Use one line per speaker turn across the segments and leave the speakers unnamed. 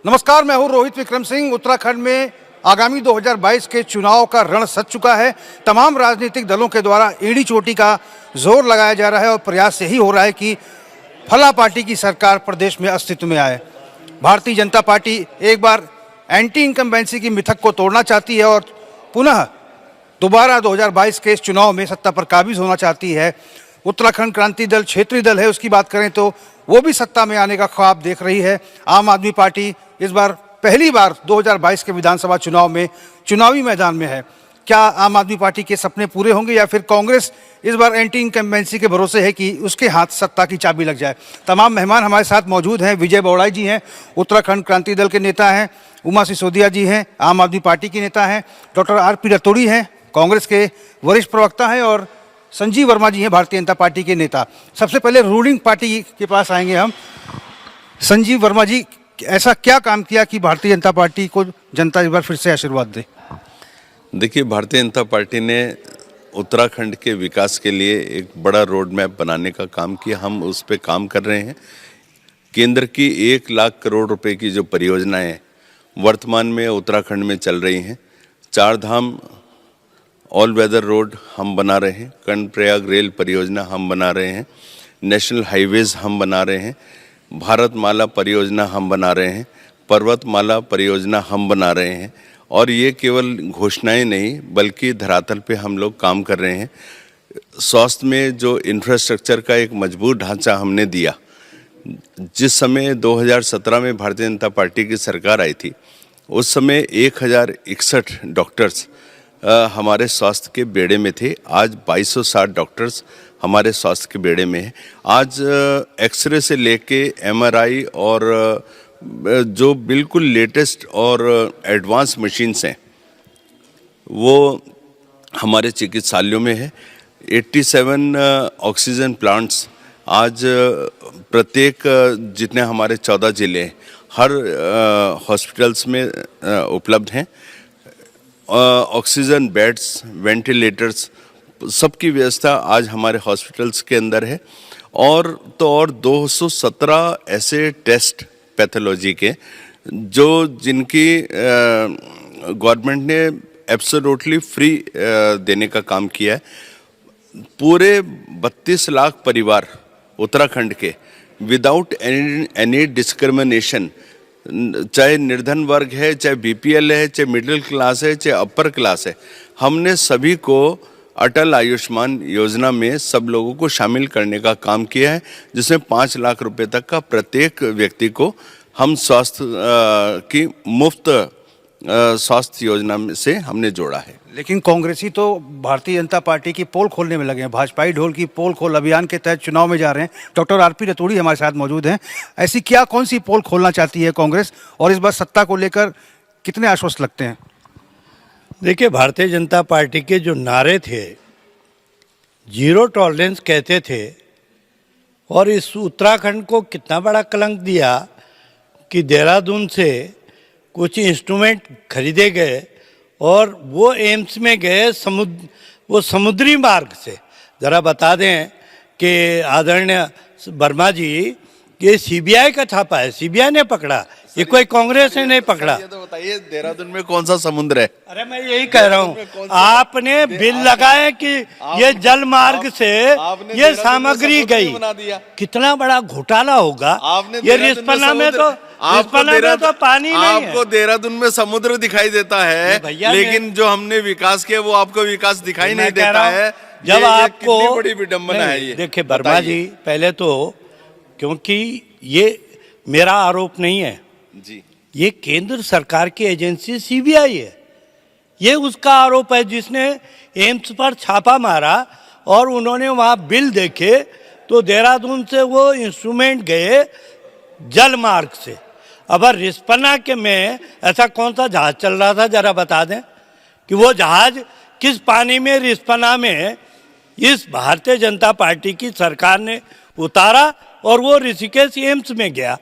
नमस्कार, मैं हूं रोहित विक्रम सिंह। उत्तराखंड में आगामी 2022 के चुनाव का रण सज चुका है। तमाम राजनीतिक दलों के द्वारा एड़ी चोटी का जोर लगाया जा रहा है और प्रयास यही हो रहा है कि फला पार्टी की सरकार प्रदेश में अस्तित्व में आए। भारतीय जनता पार्टी एक बार एंटी इनकम्बेंसी की मिथक को तोड़ना चाहती है और पुनः दोबारा 2022 के इस चुनाव में सत्ता पर काबिज होना चाहती है। उत्तराखंड क्रांति दल क्षेत्रीय दल है, उसकी बात करें तो वो भी सत्ता में आने का ख्वाब देख रही है। आम आदमी पार्टी इस बार पहली बार 2022 के विधानसभा चुनाव में चुनावी मैदान में है। क्या आम आदमी पार्टी के सपने पूरे होंगे या फिर कांग्रेस इस बार एंटी इनकम्बेंसी के भरोसे है कि उसके हाथ सत्ता की चाबी लग जाए? तमाम मेहमान हमारे साथ मौजूद हैं। विजय बौड़ाई जी हैं, उत्तराखंड क्रांति दल के नेता हैं। उमा सिसोदिया जी हैं, आम आदमी पार्टी की नेता हैं। डॉक्टर आरपी रतूड़ी हैं, कांग्रेस के वरिष्ठ प्रवक्ता हैं। और संजीव वर्मा जी हैं, भारतीय जनता पार्टी के नेता। सबसे पहले रूलिंग पार्टी के पास आएंगे हम। संजीव वर्मा जी, ऐसा क्या काम किया कि भारतीय जनता पार्टी को जनता इस बार फिर से आशीर्वाद दे?
देखिए, भारतीय जनता पार्टी ने उत्तराखंड के विकास के लिए एक बड़ा रोड मैप बनाने का काम किया। हम उस पर काम कर रहे हैं। केंद्र की 1 लाख करोड़ रुपए की जो परियोजनाएं वर्तमान में उत्तराखंड में चल रही हैं, 4 धाम ऑल वेदर रोड हम बना रहे हैं, कर्णप्रयाग रेल परियोजना हम बना रहे हैं, नेशनल हाईवेज हम बना रहे हैं, भारतमाला परियोजना हम बना रहे हैं, पर्वतमाला परियोजना हम बना रहे हैं। और ये केवल घोषणाएं नहीं बल्कि धरातल पे हम लोग काम कर रहे हैं। स्वास्थ्य में जो इंफ्रास्ट्रक्चर का एक मजबूत ढांचा हमने दिया, जिस समय 2017 में भारतीय जनता पार्टी की सरकार आई थी, उस समय 1061 डॉक्टर्स हमारे स्वास्थ्य के बेड़े में थे। आज 2260 डॉक्टर्स हमारे स्वास्थ्य के बेड़े में है। आज एक्सरे से लेके एमआरआई और जो बिल्कुल लेटेस्ट और एडवांस मशीन्स हैं वो हमारे चिकित्सालयों में है। 87 ऑक्सीजन प्लांट्स आज प्रत्येक जितने हमारे 14 ज़िले हैं हर हॉस्पिटल्स में उपलब्ध हैं। ऑक्सीजन बेड्स, वेंटिलेटर्स, सबकी व्यवस्था आज हमारे हॉस्पिटल्स के अंदर है। और 217 ऐसे टेस्ट पैथोलॉजी के जिनकी गवर्नमेंट ने एब्सोल्युटली फ्री देने का काम किया है। पूरे 32 लाख परिवार उत्तराखंड के विदाउट एनी डिस्क्रिमिनेशन, चाहे निर्धन वर्ग है, चाहे बीपीएल है, चाहे मिडिल क्लास है, चाहे अपर क्लास है, हमने सभी को अटल आयुष्मान योजना में सब लोगों को शामिल करने का काम किया है, जिसमें 5 लाख रुपए तक का प्रत्येक व्यक्ति को हम स्वास्थ्य की मुफ्त स्वास्थ्य योजना में से हमने जोड़ा है।
लेकिन कांग्रेसी तो भारतीय जनता पार्टी की पोल खोलने में लगे हैं। भाजपाई ढोल की पोल खोल अभियान के तहत चुनाव में जा रहे हैं। डॉक्टर आरपी रतूड़ी हमारे साथ मौजूद हैं। ऐसी कौन सी पोल खोलना चाहती है कांग्रेस और इस बार सत्ता को लेकर कितने आश्वस्त लगते हैं?
देखिए, भारतीय जनता पार्टी के जो नारे थे, जीरो टॉलरेंस कहते थे, और इस उत्तराखंड को कितना बड़ा कलंक दिया कि देहरादून से कुछ इंस्ट्रूमेंट खरीदे गए और वो एम्स में गए वो समुद्री मार्ग से। ज़रा बता दें कि आदरणीय वर्मा जी, ये सीबीआई का छापा है, सीबीआई ने पकड़ा, ये कोई कांग्रेस ने नहीं पकड़ा।
ये तो बताइए, देहरादून में कौन सा समुद्र है?
अरे मैं यही कह रहा हूँ, आपने बिल लगाए कि ये जल मार्ग से ये सामग्री गई, कितना बड़ा घोटाला होगा। ये रिस्पना में तो पानी नहीं है।
आपको देहरादून में समुद्र दिखाई देता है, लेकिन जो हमने विकास किया वो आपको विकास दिखाई नहीं देता है।
जब आपको
बड़ी विडंबना है ये।
देखिए वर्मा जी, पहले तो, क्योंकि ये मेरा आरोप नहीं है
जी,
ये केंद्र सरकार की एजेंसी सीबीआई है, ये उसका आरोप है, जिसने एम्स पर छापा मारा और उन्होंने वहाँ बिल देखे तो देहरादून से वो इंस्ट्रूमेंट गए जल मार्ग से। अब रिस्पना के में ऐसा कौन सा जहाज चल रहा था, जरा बता दें कि वो जहाज किस पानी में रिस्पना में इस भारतीय जनता पार्टी की सरकार ने उतारा और वो ऋषिकेश एम्स में गया।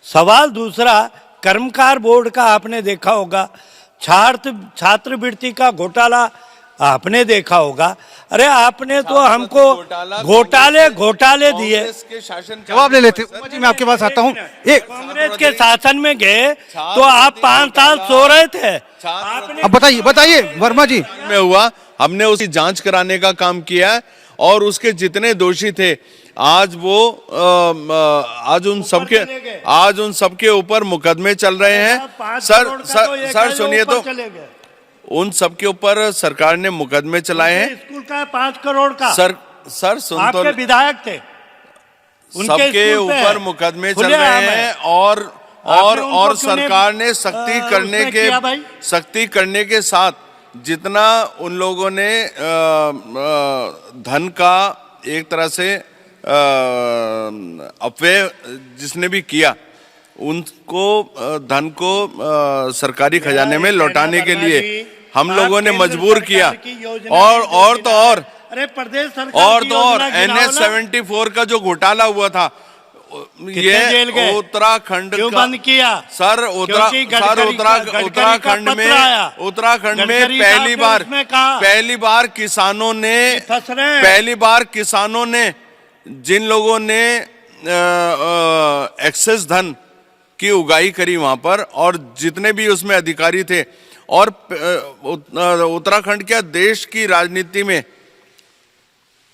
सवाल दूसरा, कर्मकार बोर्ड का आपने देखा होगा, छात्रवृत्ति का घोटाला आपने देखा होगा। अरे आपने तो हमको घोटाले दिए।
कांग्रेस के शासन
जवाब ले लेते हैं। जी मैं आपके पास आता हूँ। एक
कांग्रेस के शासन में गए तो आप 5 साल सो रहे थे। आपने
अब बताइए वर्मा जी।
में हुआ, हमने उसकी जांच कराने का काम किया है और उसके जितने दोषी थे आज वो आज उन सबके ऊपर मुकदमे चल रहे हैं। सर सुनिए तो, उन सबके ऊपर सरकार ने मुकदमे चलाए हैं।
स्कूल का 5 करोड़ का
सर सुन तो,
आपके विधायक थे,
सबके ऊपर मुकदमे चल रहे हैं और सरकार ने सख्ती करने के साथ जितना उन लोगों ने धन का एक तरह से अपव्यय जिसने भी किया, उनको धन को सरकारी खजाने में लौटाने के लिए हम लोगों ने मजबूर किया। और तो और
अरे प्रदेश सरकार
NH 74 का जो घोटाला हुआ था, ये उत्तराखंड का
बंद किया
सर। उत्तराखंड में पहली बार किसानों ने जिन लोगों ने एक्सेस धन की उगाही करी वहां पर, और जितने भी उसमें अधिकारी थे, और उत्तराखंड क्या देश की राजनीति में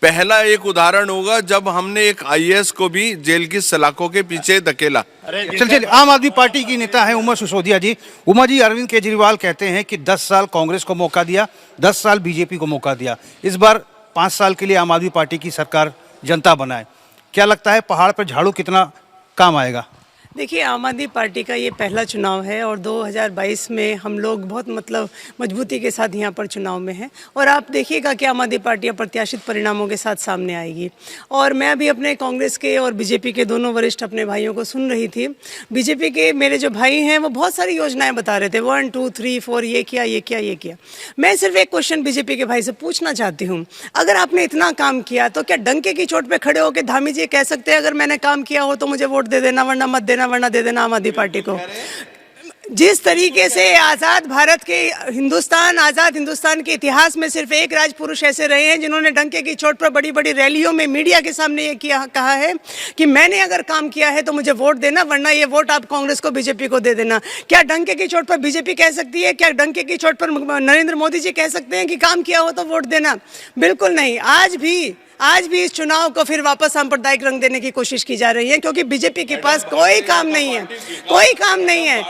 पहला एक उदाहरण होगा जब हमने एक IAS को भी जेल की सलाखों के पीछे धकेला।
चलिए आम आदमी पार्टी की नेता है उमा सिसोदिया जी। उमा जी, अरविंद केजरीवाल कहते हैं कि 10 साल कांग्रेस को मौका दिया, 10 साल बीजेपी को मौका दिया, इस बार 5 साल के लिए आम आदमी पार्टी की सरकार जनता बनाए। क्या लगता है पहाड़ पर झाड़ू कितना काम आएगा?
देखिए, आम आदमी पार्टी का ये पहला चुनाव है और 2022 में हम लोग बहुत मजबूती के साथ यहाँ पर चुनाव में हैं, और आप देखिएगा कि आम आदमी पार्टी अप्रत्याशित परिणामों के साथ सामने आएगी। और मैं अभी अपने कांग्रेस के और बीजेपी के दोनों वरिष्ठ अपने भाइयों को सुन रही थी। बीजेपी के मेरे जो भाई हैं वो बहुत सारी योजनाएं बता रहे थे, 1 2 3 4 ये किया। मैं सिर्फ एक क्वेश्चन बीजेपी के भाई से पूछना चाहती हूँ, अगर आपने इतना काम किया तो क्या डंके की चोट पर खड़े होकर धामी जी कह सकते हैं अगर मैंने काम किया हो तो मुझे वोट दे देना, वरना दे देना आम आदमी पार्टी को? जिस तरीके से आजाद हिंदुस्तान के इतिहास में सिर्फ एक राजपुरुष ऐसे रहे हैं जिन्होंने डंके की चोट पर बड़ी बड़ी रैलियों में मीडिया के सामने ये कहा है कि मैंने अगर काम किया है तो मुझे वोट देना, वरना ये वोट आप कांग्रेस को, बीजेपी को दे देना। क्या डंके की चोट पर बीजेपी कह सकती है? क्या डंके की चोट पर नरेंद्र मोदी जी कह सकते हैं कि काम किया हो तो वोट देना? बिल्कुल नहीं। आज भी इस चुनाव को फिर वापस सांप्रदायिक रंग देने की कोशिश की जा रही है, क्योंकि बीजेपी के पास कोई काम नहीं है।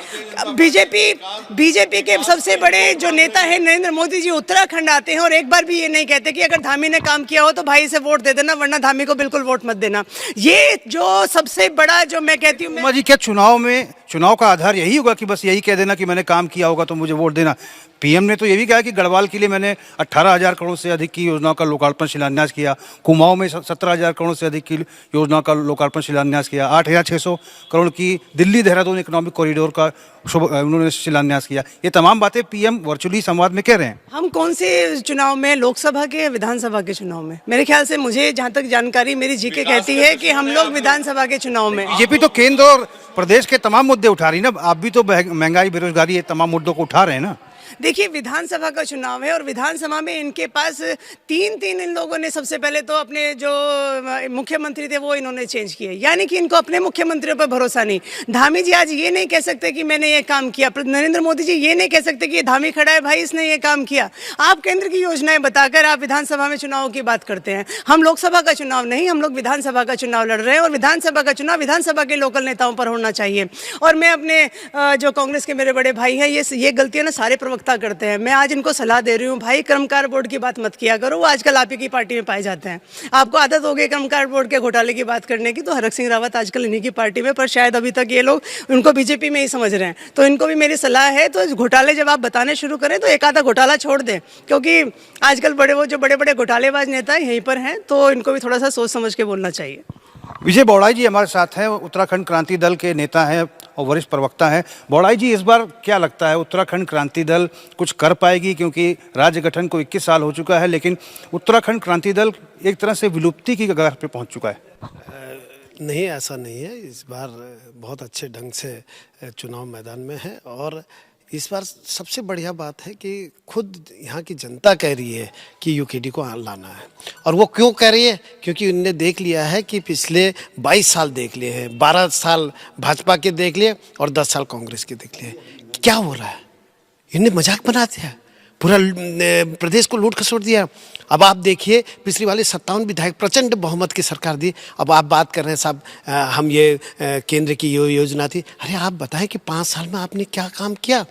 बीजेपी के सबसे बड़े जो नेता है नरेंद्र मोदी जी उत्तराखंड आते हैं और एक बार भी ये नहीं कहते कि अगर धामी ने काम किया हो तो भाई से वोट दे देना, वरना धामी को बिल्कुल वोट मत देना। ये जो सबसे बड़ा जो मैं कहती हूँ
जी, क्या चुनाव का आधार यही होगा कि बस यही कह देना कि मैंने काम किया होगा तो मुझे वोट देना? पीएम ने तो ये भी कहा कि गढ़वाल के लिए मैंने 18,000 करोड़ से अधिक की योजनाओं का लोकार्पण शिलान्यास किया, कुमाऊं में 17,000 करोड़ से अधिक की योजनाओं का लोकार्पण शिलान्यास किया, 8,600 करोड़ की दिल्ली देहरादून इकोनॉमिक कॉरिडोर का उन्होंने शिलान्यास किया। ये तमाम बातें पीएम वर्चुअली संवाद में कह रहे हैं।
हम कौन से चुनाव में, लोकसभा के, विधानसभा के चुनाव में? मेरे ख्याल से, मुझे जहाँ तक जानकारी मेरी जीके कहती है कि हम लोग विधानसभा के चुनाव में।
बीजेपी तो केंद्र और प्रदेश के तमाम मुद्दे उठा रही ना, आप भी तो महंगाई, बेरोजगारी, ये तमाम मुद्दों को उठा रहे हैं ना।
देखिए, विधानसभा का चुनाव है और विधानसभा में इनके पास तीन इन लोगों ने सबसे पहले तो अपने जो मुख्यमंत्री थे वो इन्होंने चेंज किए, यानी कि इनको अपने मुख्यमंत्रियों पर भरोसा नहीं। धामी जी आज ये नहीं कह सकते कि मैंने ये काम किया, नरेंद्र मोदी जी ये नहीं कह सकते कि ये धामी खड़ा है भाई इसने ये काम किया। आप केंद्र की योजनाएं बताकर आप विधानसभा में चुनाव की बात करते हैं। हम लोकसभा का चुनाव नहीं, हम लोग विधानसभा का चुनाव लड़ रहे हैं, और विधानसभा का चुनाव विधानसभा के लोकल नेताओं पर होना चाहिए। और मैं अपने जो कांग्रेस के मेरे बड़े भाई हैं, ये गलतियां ना सारे प्रवक्ता करते हैं। मैं आज इनको सलाह दे रही हूँ, भाई कर्मकार बोर्ड की बात मत किया करो, वो आजकल आप ही की पार्टी में पाए जाते हैं। आपको आदत हो गई कर्मकार बोर्ड के घोटाले की बात करने की, तो हरक सिंह रावत आजकल इन्हीं की पार्टी में, पर शायद अभी तक ये लोग उनको बीजेपी में ही समझ रहे हैं। तो इनको भी मेरी सलाह है, तो घोटाले जब आप बताने शुरू करें तो एक आधा घोटाला छोड़ दें, क्योंकि आजकल जो बड़े बड़े घोटालेबाज नेता यहीं पर हैं, तो इनको भी थोड़ा सा सोच समझ के बोलना चाहिए।
विजय बौड़ाई जी हमारे साथ हैं, उत्तराखंड क्रांति दल के नेता हैं और वरिष्ठ प्रवक्ता हैं। बौड़ाई जी, इस बार क्या लगता है उत्तराखंड क्रांति दल कुछ कर पाएगी? क्योंकि राज्य गठन को 21 साल हो चुका है, लेकिन उत्तराखंड क्रांति दल एक तरह से विलुप्ति की कगार पे पहुंच चुका है।
नहीं, ऐसा नहीं है। इस बार बहुत अच्छे ढंग से चुनाव मैदान में है और इस बार सबसे बढ़िया बात है कि खुद यहाँ की जनता कह रही है कि यूकेडी को लाना है। और वो क्यों कह रही है? क्योंकि उनने देख लिया है कि पिछले 22 साल देख लिए हैं, 12 साल भाजपा के देख लिए और 10 साल कांग्रेस के देख लिए। क्या हो रहा है? इन्हें मजाक बना दिया, पूरा प्रदेश को लूट खसोट दिया। अब आप देखिए, पिछली वाली 57 विधायक प्रचंड बहुमत की सरकार दी। अब आप बात कर रहे हैं साहब, हम ये केंद्र की योजना थी। अरे आप बताएं कि 5 साल में आपने क्या काम किया?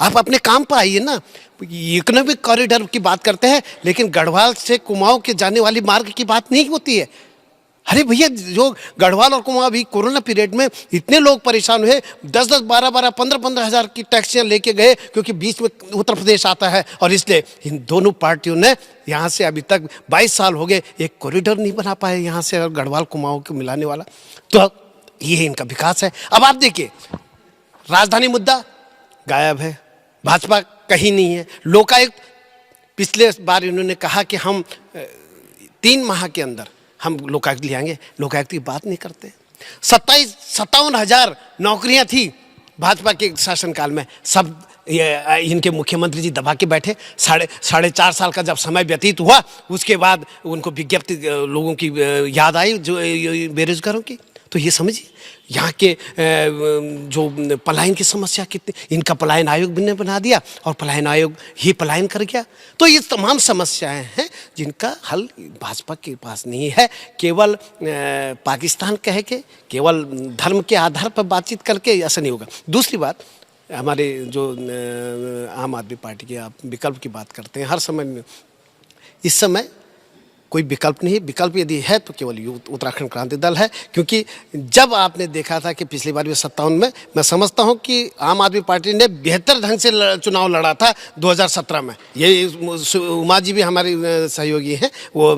आप अपने काम पर आइए ना। इकोनॉमिक कॉरिडोर की बात करते हैं, लेकिन गढ़वाल से कुमाऊं के जाने वाली मार्ग की बात नहीं होती है। अरे भैया, जो गढ़वाल और कुमाऊं अभी कोरोना पीरियड में इतने लोग परेशान हुए, 10-10, 12-12, 15-15 हज़ार की टैक्सियां लेके गए, क्योंकि बीच में उत्तर प्रदेश आता है। और इसलिए इन दोनों पार्टियों ने यहाँ से अभी तक 22 साल हो गए, एक कॉरिडोर नहीं बना पाए यहाँ से और गढ़वाल कुमाऊं को मिलाने वाला। तो ये इनका विकास है। अब आप देखिए, राजधानी मुद्दा गायब है, भाजपा कहीं नहीं है। लोकायुक्त, पिछले बार इन्होंने कहा कि हम 3 माह के अंदर हम लोकायुक्त ले आएंगे, लोकायुक्त की बात नहीं करते। 57 हज़ार नौकरियां थी भाजपा के शासनकाल में, सब ये इनके मुख्यमंत्री जी दबा के बैठे। साढ़े 4 साल का जब समय व्यतीत हुआ, उसके बाद उनको विज्ञप्ति लोगों की याद आई, जो बेरोजगारों की। तो ये समझिए, यहाँ के जो पलायन की समस्या कितनी, इनका पलायन आयोग ने बना दिया और पलायन आयोग ही पलायन कर गया। तो ये तमाम समस्याएं हैं जिनका हल भाजपा के पास नहीं है। केवल पाकिस्तान कह के, केवल धर्म के आधार पर बातचीत करके ऐसा नहीं होगा। दूसरी बात, हमारे जो आम आदमी पार्टी के आप विकल्प की बात करते हैं हर समय में, इस समय कोई विकल्प नहीं। विकल्प यदि है तो केवल उत्तराखंड क्रांति दल है। क्योंकि जब आपने देखा था कि पिछली बार भी 57 में, मैं समझता हूं कि आम आदमी पार्टी ने बेहतर ढंग से चुनाव लड़ा था 2017 में। ये उमा जी भी हमारी सहयोगी हैं, वो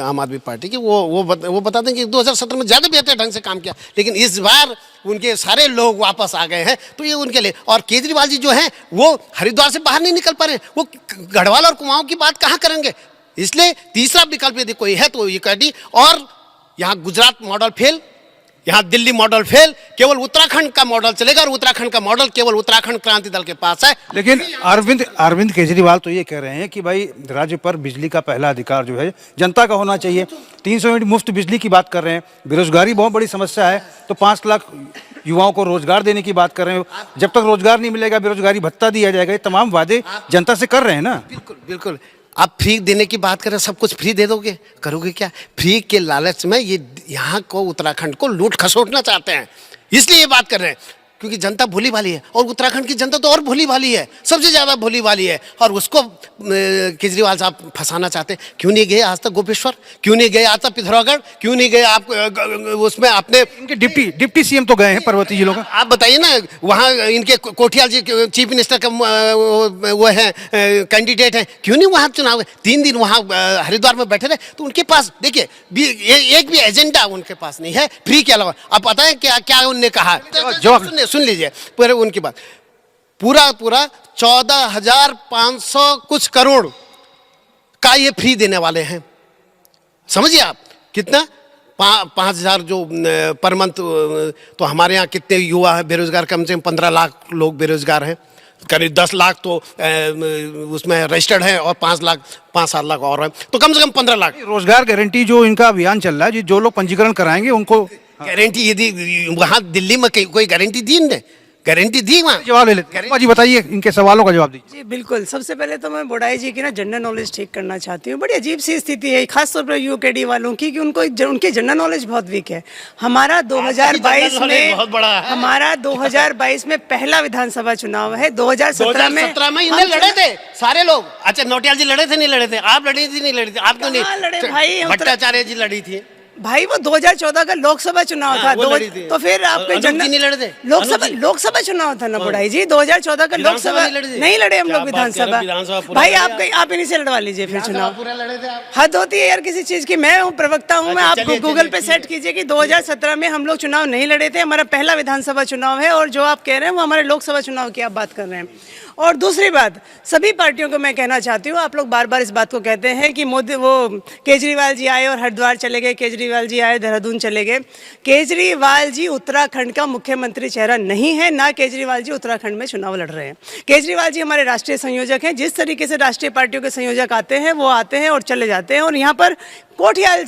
आम आदमी पार्टी की, वो बता दें कि 2017 में ज़्यादा बेहतर ढंग से काम किया। लेकिन इस बार उनके सारे लोग वापस आ गए हैं, तो ये उनके लिए। और केजरीवाल जी जो हैं वो हरिद्वार से बाहर नहीं निकल पा रहे, वो गढ़वाल और कुमाऊं की बात कहाँ करेंगे? इसलिए तीसरा विकल्प यदि कोई है तो यूकेडी। और यहाँ गुजरात मॉडल फेल, यहाँ दिल्ली मॉडल फेल, केवल उत्तराखंड का मॉडल चलेगा और उत्तराखंड का मॉडल केवल उत्तराखंड क्रांति दल के पास है।
लेकिन अरविंद केजरीवाल तो ये कह रहे हैं कि भाई राज्य पर बिजली का पहला अधिकार जो है जनता का होना चाहिए। 300 यूनिट मुफ्त बिजली की बात कर रहे हैं। बेरोजगारी बहुत बड़ी समस्या है, तो 5 लाख युवाओं को रोजगार देने की बात कर रहे हो। जब तक रोजगार नहीं मिलेगा, बेरोजगारी भत्ता दिया जाएगा, ये तमाम वादे जनता से कर रहे हैं ना।
बिल्कुल बिल्कुल। आप फ्री देने की बात करें, सब कुछ फ्री दे दोगे, करोगे क्या? फ्री के लालच में ये यहाँ को, उत्तराखंड को लूट खसोटना चाहते हैं, इसलिए ये बात कर रहे हैं। क्योंकि जनता भोली भाली है, और उत्तराखंड की जनता तो और भोली भाली है, सबसे ज़्यादा भोली भाली है। और उसको केजरीवाल साहब फंसाना चाहते हैं। क्यों नहीं गए आज तक गोपेश्वर? क्यों नहीं गए आज तक पिथौरागढ़? क्यों नहीं गए आप उसमें अपने?
इनके डिप्टी सीएम तो गए हैं पर्वतीय जिलों का।
आप बताइए ना, वहाँ इनके कोठियाल जी चीफ मिनिस्टर का वो है, कैंडिडेट हैं, क्यों नहीं वहाँ चुनाव? 3 दिन वहाँ हरिद्वार में बैठे रहे। तो उनके पास देखिए एक भी एजेंडा उनके पास नहीं है फ्री के अलावा। आप पता है क्या उनने कहा? सुन लीजिए पूरे उनकी बात। पूरा 14,500 कुछ करोड़ का ये फ्री देने वाले हैं। समझिए आप कितना, 5,000 जो पर मंथ। तो हमारे यहाँ कितने युवा है बेरोजगार? कम से कम 15 लाख लोग बेरोजगार हैं। करीब 10 लाख तो उसमें रजिस्टर्ड हैं और 5-7 लाख और हैं, तो कम से कम 15 लाख।
रोजगार गारंटी जो इनका अभियान चल रहा है, जो लोग पंजीकरण कराएंगे उनको
गारंटी यदि वहाँ दिल्ली में कोई गारंटी दी इनने? गारंटी दी वहाँ?
जवाब ले लेते जी, बताइए इनके सवालों का जवाब दीजिए।
जी बिल्कुल। सबसे पहले तो मैं बोडाई जी की ना जनरल नॉलेज ठीक करना चाहती हूँ। बड़ी अजीब सी स्थिति है खासतौर पर यूकेडी वालों की, कि उनकी जनरल नॉलेज बहुत वीक है। हमारा 2022 में
बहुत बड़ा है।
हमारा 2022 में पहला विधानसभा चुनाव है। 2017 में
इन्हें लड़े थे सारे लोग। अच्छा, नौटियाल जी लड़े थे, नहीं लड़े थे? आप लड़ी थी, नहीं लड़ी थी? आप तो नहीं
लड़े भाई,
भट्टाचार्य जी लड़ी थी
भाई। वो 2014 का लोकसभा चुनाव था। तो फिर आपके
नहीं लड़े थे?
लोकसभा चुनाव था ना बुढ़ाई जी, 2014 का लोकसभा नहीं लड़े हम लोग विधानसभा। भाई आप इन्हीं से लड़वा लीजिए फिर चुनाव। हद होती है यार किसी चीज की। मैं हूँ प्रवक्ता हूँ, मैं आपको गूगल पे सेट कीजिए कि 2017 में हम लोग चुनाव नहीं लड़े थे। हमारा पहला विधानसभा चुनाव है, और जो आप कह रहे हैं वो हमारे लोकसभा चुनाव की आप बात कर रहे हैं। और दूसरी बात, सभी पार्टियों को मैं कहना चाहती हूँ, आप लोग बार बार इस बात को कहते हैं कि मोदी वो केजरीवाल जी आए और हरिद्वार चले गए, केजरीवाल जी आए देहरादून चले गए। केजरीवाल जी उत्तराखंड का मुख्यमंत्री चेहरा नहीं है, ना केजरीवाल जी उत्तराखंड में चुनाव लड़ रहे हैं। केजरीवाल जी हमारे राष्ट्रीय संयोजक हैं। जिस तरीके से राष्ट्रीय पार्टियों के संयोजक आते हैं वो आते हैं और चले जाते हैं, और यहाँ पर कोठियाल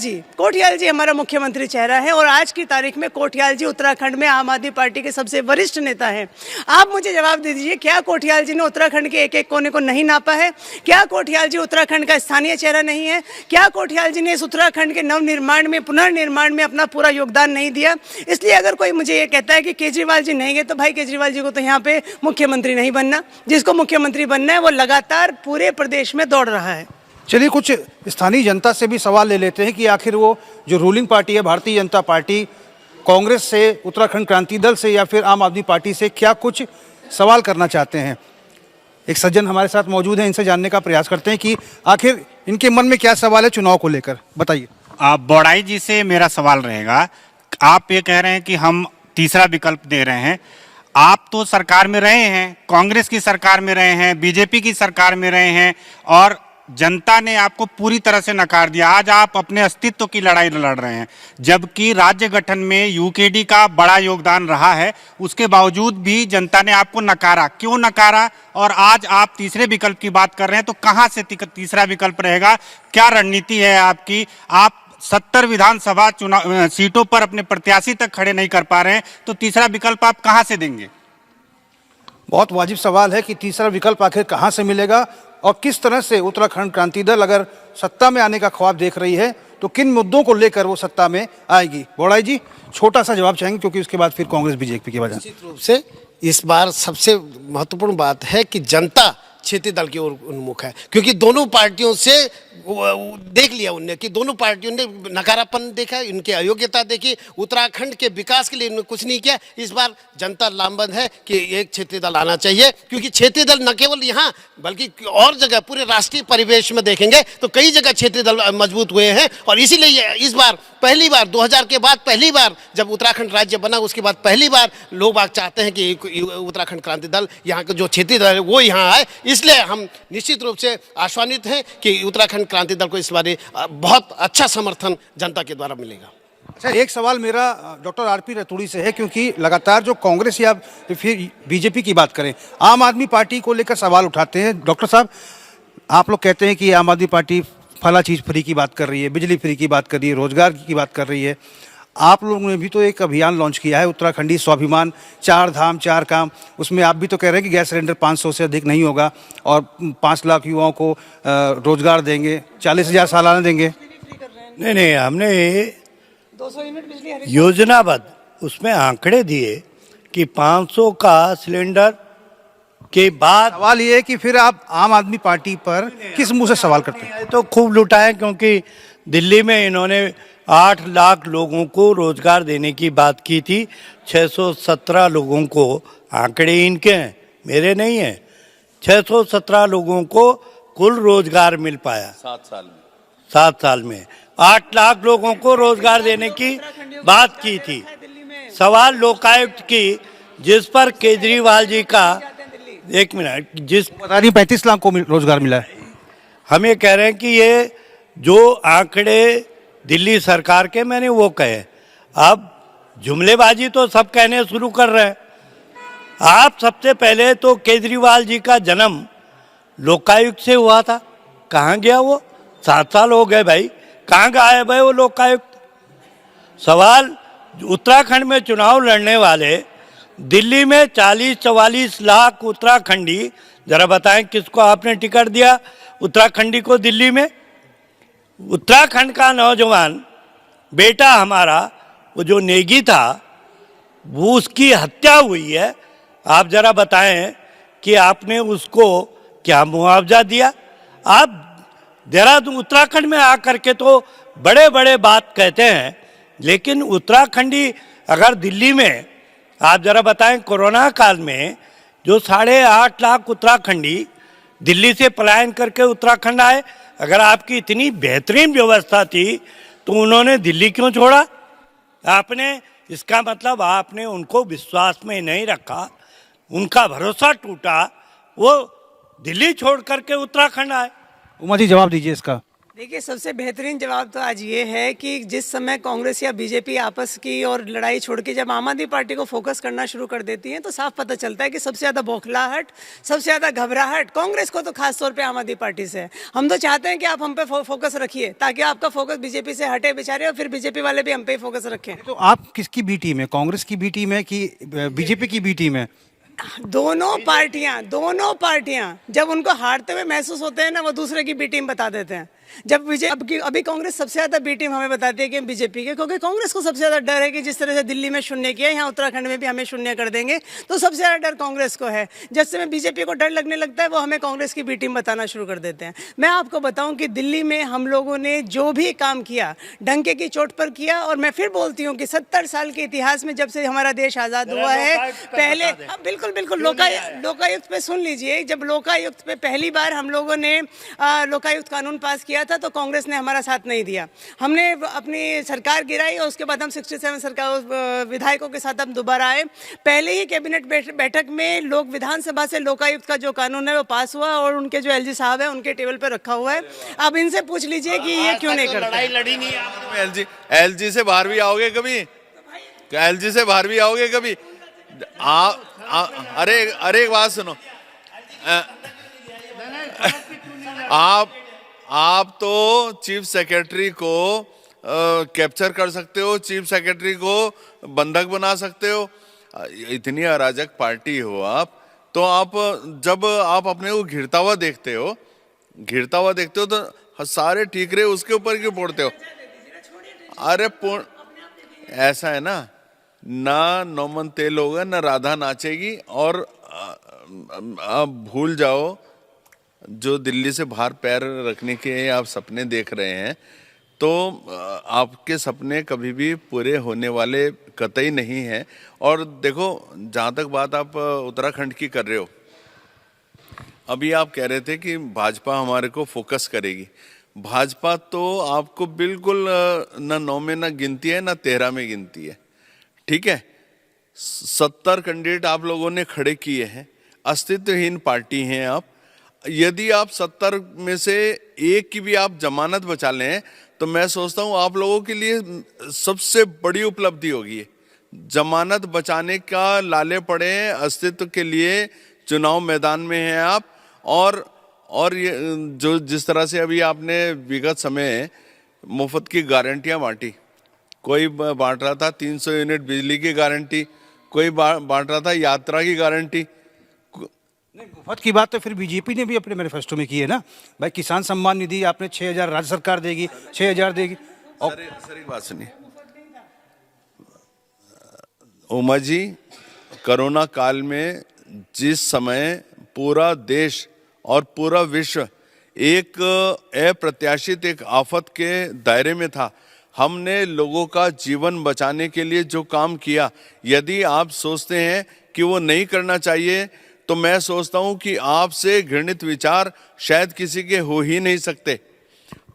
जी हमारा मुख्यमंत्री चेहरा है, और आज की तारीख में कोठियाल जी उत्तराखंड में आम आदमी पार्टी के सबसे वरिष्ठ नेता हैं। आप मुझे जवाब दे दीजिए, क्या कोठियाल जी ने उत्तराखंड के एक एक कोने को नहीं नापा है? क्या कोठियाल जी उत्तराखंड का स्थानीय चेहरा नहीं है? क्या कोठियाल जी ने इस उत्तराखंड के नवनिर्माण में, पुनर्निर्माण में अपना पूरा योगदान नहीं दिया? इसलिए अगर कोई मुझे ये कहता है कि केजरीवाल जी नहीं गए, तो भाई केजरीवाल जी को तो यहाँ पे मुख्यमंत्री नहीं बनना। जिसको मुख्यमंत्री बनना है वो लगातार पूरे प्रदेश में दौड़ रहा है।
चलिए कुछ स्थानीय जनता से भी सवाल ले लेते हैं कि आखिर वो जो रूलिंग पार्टी है भारतीय जनता पार्टी, कांग्रेस से, उत्तराखंड क्रांति दल से या फिर आम आदमी पार्टी से क्या कुछ सवाल करना चाहते हैं। एक सज्जन हमारे साथ मौजूद हैं, इनसे जानने का प्रयास करते हैं कि आखिर इनके मन में क्या सवाल है चुनाव को लेकर। बताइए।
बौड़ाई जी से मेरा सवाल रहेगा, आप ये कह रहे हैं कि हम तीसरा विकल्प दे रहे हैं। आप तो सरकार में रहे हैं, कांग्रेस की सरकार में रहे हैं, बीजेपी की सरकार में रहे हैं, और जनता ने आपको पूरी तरह से नकार दिया। आज आप अपने अस्तित्व की लड़ाई लड़ रहे हैं, जबकि राज्य गठन में यूकेडी का बड़ा योगदान रहा है। उसके बावजूद भी जनता ने आपको नकारा। क्यों नकारा? और आज आप तीसरे विकल्प की बात कर रहे हैं, तो कहां से तीसरा विकल्प रहेगा? क्या रणनीति है आपकी? आप 70 विधानसभा चुनाव सीटों पर अपने प्रत्याशी तक खड़े नहीं कर पा रहे हैं, तो तीसरा विकल्प आप कहां से देंगे?
बहुत वाजिब सवाल है कि तीसरा विकल्प आखिर कहां से मिलेगा और किस तरह से उत्तराखंड क्रांति दल अगर सत्ता में आने का ख्वाब देख रही है तो किन मुद्दों को लेकर वो सत्ता में आएगी। बौड़ाई जी छोटा सा जवाब चाहेंगे, क्योंकि उसके बाद फिर कांग्रेस बीजेपी की वजह।
निश्चित रूप से इस बार सबसे महत्वपूर्ण बात है कि जनता क्षेत्रीय दल की ओर उन्मुख है, क्योंकि दोनों पार्टियों से देख लिया उनने कि दोनों पार्टियों ने नकारापन देखा, इनकी अयोग्यता देखी, उत्तराखंड के विकास के लिए इन्होंने कुछ नहीं किया। इस बार जनता लामबंद है कि एक क्षेत्रीय दल आना चाहिए, क्योंकि क्षेत्रीय दल न केवल यहाँ बल्कि और जगह पूरे राष्ट्रीय परिवेश में देखेंगे तो कई जगह क्षेत्रीय दल मजबूत हुए हैं। और इसीलिए इस बार पहली बार 2000 के बाद पहली बार जब उत्तराखंड राज्य बना, उसके बाद पहली बार लोग चाहते हैं कि उत्तराखंड क्रांति दल यहाँ के जो क्षेत्रीय दल है वो यहाँ आए। इसलिए हम निश्चित रूप से आश्वासित हैं कि उत्तराखंड क्रांति दल को इस बार बहुत अच्छा समर्थन जनता के द्वारा मिलेगा।
अच्छा, एक सवाल मेरा डॉक्टर आरपी रतूड़ी से है, क्योंकि लगातार जो कांग्रेस या फिर बीजेपी की बात करें, आम आदमी पार्टी को लेकर सवाल उठाते हैं। डॉक्टर साहब, आप लोग कहते हैं कि आम आदमी पार्टी फला चीज़ फ्री की बात कर रही है, बिजली फ्री की बात कर रही है, रोजगार की बात कर रही है। आप लोगों ने भी तो एक अभियान लॉन्च किया है, उत्तराखंडी स्वाभिमान, 4 धाम 4 काम। उसमें आप भी तो कह रहे हैं कि गैस सिलेंडर 500 से अधिक नहीं होगा और 5 लाख युवाओं को रोजगार देंगे, 40,000 सालाना देंगे।
नहीं, हमने
200 यूनिट बिजली
योजनाबद्ध उसमें आंकड़े दिए कि 500 का सिलेंडर के बाद।
सवाल ये है कि फिर आप आम आदमी पार्टी पर किस मुंह से सवाल करते हैं?
तो खूब लुटाए, क्योंकि दिल्ली में इन्होंने 8 लाख लोगों को रोजगार देने की बात की थी। 617 लोगों को, आंकड़े इनके हैं, मेरे नहीं हैं, 617 लोगों को कुल रोजगार मिल पाया 7 साल में। 8 लाख लोगों को रोजगार देने की बात की थी। सवाल लोकायुक्त की, जिस पर केजरीवाल जी का, एक मिनट, जिस
बता रही 35 लाख को रोजगार मिला है।
हम ये कह रहे हैं कि ये जो आंकड़े दिल्ली सरकार के, मैंने वो कहे। अब जुमलेबाजी तो सब कहने शुरू कर रहे हैं। आप सबसे पहले तो केजरीवाल जी का जन्म लोकायुक्त से हुआ था, कहाँ गया वो? 7 साल हो गए भाई, कहाँ गायब है वो लोकायुक्त? सवाल, उत्तराखंड में चुनाव लड़ने वाले दिल्ली में 40-44 लाख उत्तराखंडी, जरा बताएं किसको आपने टिकट दिया उत्तराखंडी को दिल्ली में? उत्तराखंड का नौजवान बेटा हमारा, वो जो नेगी था, वो उसकी हत्या हुई है। आप जरा बताएं कि आपने उसको क्या मुआवजा दिया? आप देहरादून उत्तराखंड में आकर के तो बड़े बड़े बात कहते हैं, लेकिन उत्तराखंडी अगर दिल्ली में, आप जरा बताएं कोरोना काल में जो 8.5 लाख उत्तराखंडी दिल्ली से पलायन करके उत्तराखंड आए, अगर आपकी इतनी बेहतरीन व्यवस्था थी तो उन्होंने दिल्ली क्यों छोड़ा? आपने, इसका मतलब आपने उनको विश्वास में नहीं रखा, उनका भरोसा टूटा, वो दिल्ली छोड़ करके उत्तराखंड आए।
उमा जी जवाब दीजिए इसका।
देखिए, सबसे बेहतरीन जवाब तो आज ये है कि जिस समय कांग्रेस या बीजेपी आपस की और लड़ाई छोड़ के जब आम आदमी पार्टी को फोकस करना शुरू कर देती है तो साफ पता चलता है कि सबसे ज़्यादा बौखलाहट, सबसे ज़्यादा घबराहट कांग्रेस को तो खास तौर पे आम आदमी पार्टी से है। हम तो चाहते हैं कि आप हम पे फोकस रखिए ताकि आपका फोकस बीजेपी से हटे बेचारे, और फिर बीजेपी वाले भी हम पे ही फोकस रखें।
तो आप किसकी बी टीम है, कांग्रेस की बी टीम है कि बीजेपी की बी टीम है?
दोनों पार्टियां जब उनको हारते हुए महसूस होते हैं ना, वो दूसरे की बी टीम बता देते हैं। जब अभी कांग्रेस सबसे ज्यादा बी टीम हमें बताती है कि हम बीजेपी के, क्योंकि कांग्रेस को सबसे ज्यादा डर है कि जिस तरह से दिल्ली में शून्य किया, यहाँ उत्तराखंड में भी हमें शून्य कर देंगे, तो सबसे ज्यादा डर कांग्रेस को है। जब से बीजेपी को डर लगने लगता है वो हमें कांग्रेस की बी टीम बताना शुरू कर देते हैं। मैं आपको बताऊं कि दिल्ली में हम लोगों ने जो भी काम किया डंके की चोट पर किया, और मैं फिर बोलती हूँ कि 70 साल के इतिहास में जब से हमारा देश आजाद हुआ है, पहले बिल्कुल लोकायुक्त पे सुन लीजिए, जब लोकायुक्त पे पहली बार हम लोगों ने लोकायुक्त कानून पास किया था तो कांग्रेस ने हमारा साथ नहीं दिया। हमने अपनी सरकार गिराई और उसके बाद हम 67 सरकार विधायकों के साथ हम दोबारा आए। पहले ही कैबिनेट बैठक में लोग विधानसभा से लोकायुक्त का जो कानून है वो पास हुआ और उनके जो एलजी साहब है उनके टेबल पर रखा हुआ है। अब इनसे पूछ लीजिए कि ये क्यों नहीं करते।
लड़ाई लड़ी नहीं है। एलजी से बाहर भी आओगे कभी? एलजी से बाहर भी आओगे कभी? अरे एक बात सुनो, आप तो चीफ सेक्रेटरी को कैप्चर कर सकते हो, चीफ सेक्रेटरी को बंधक बना सकते हो। इतनी अराजक पार्टी हो आप, तो आप जब आप अपने को घिरता हुआ देखते हो तो सारे ठीकरे उसके ऊपर क्यों फोड़ते हो? अरे ऐसा है ना नौमन तेल होगा ना राधा नाचेगी। और अब भूल जाओ जो दिल्ली से बाहर पैर रखने के आप सपने देख रहे हैं, तो आपके सपने कभी भी पूरे होने वाले कतई नहीं हैं। और देखो, जहाँ तक बात आप उत्तराखंड की कर रहे हो, अभी आप कह रहे थे कि भाजपा हमारे को फोकस करेगी। भाजपा तो आपको बिल्कुल न 9 में न गिनती है, न 13 में गिनती है। ठीक है, 70 कैंडिडेट आप लोगों ने खड़े किए हैं, अस्तित्वहीन पार्टी हैं आप। यदि आप 70 में से एक की भी आप जमानत बचा लें तो मैं सोचता हूं आप लोगों के लिए सबसे बड़ी उपलब्धि होगी। जमानत बचाने का लाले पड़े हैं, अस्तित्व के लिए चुनाव मैदान में हैं आप। और ये जो जिस तरह से अभी आपने विगत समय मुफ्त की गारंटियां बांटी, कोई बांट रहा था 300 यूनिट बिजली की गारंटी, कोई बांट रहा था यात्रा की गारंटी।
नहीं, मुफ्त की बात तो फिर बीजेपी ने भी अपने मैनिफेस्टो में की है ना भाई। किसान सम्मान निधि आपने 6000 राज्य सरकार देगी, 6000 देगी। और
सर एक बात सुनिए उमा जी, कोरोना काल में जिस समय पूरा देश और पूरा विश्व एक अप्रत्याशित एक आफत के दायरे में था, हमने लोगों का जीवन बचाने के लिए जो काम किया, यदि आप सोचते हैं कि वो नहीं करना चाहिए तो मैं सोचता हूं कि आपसे घृणित विचार शायद किसी के हो ही नहीं सकते।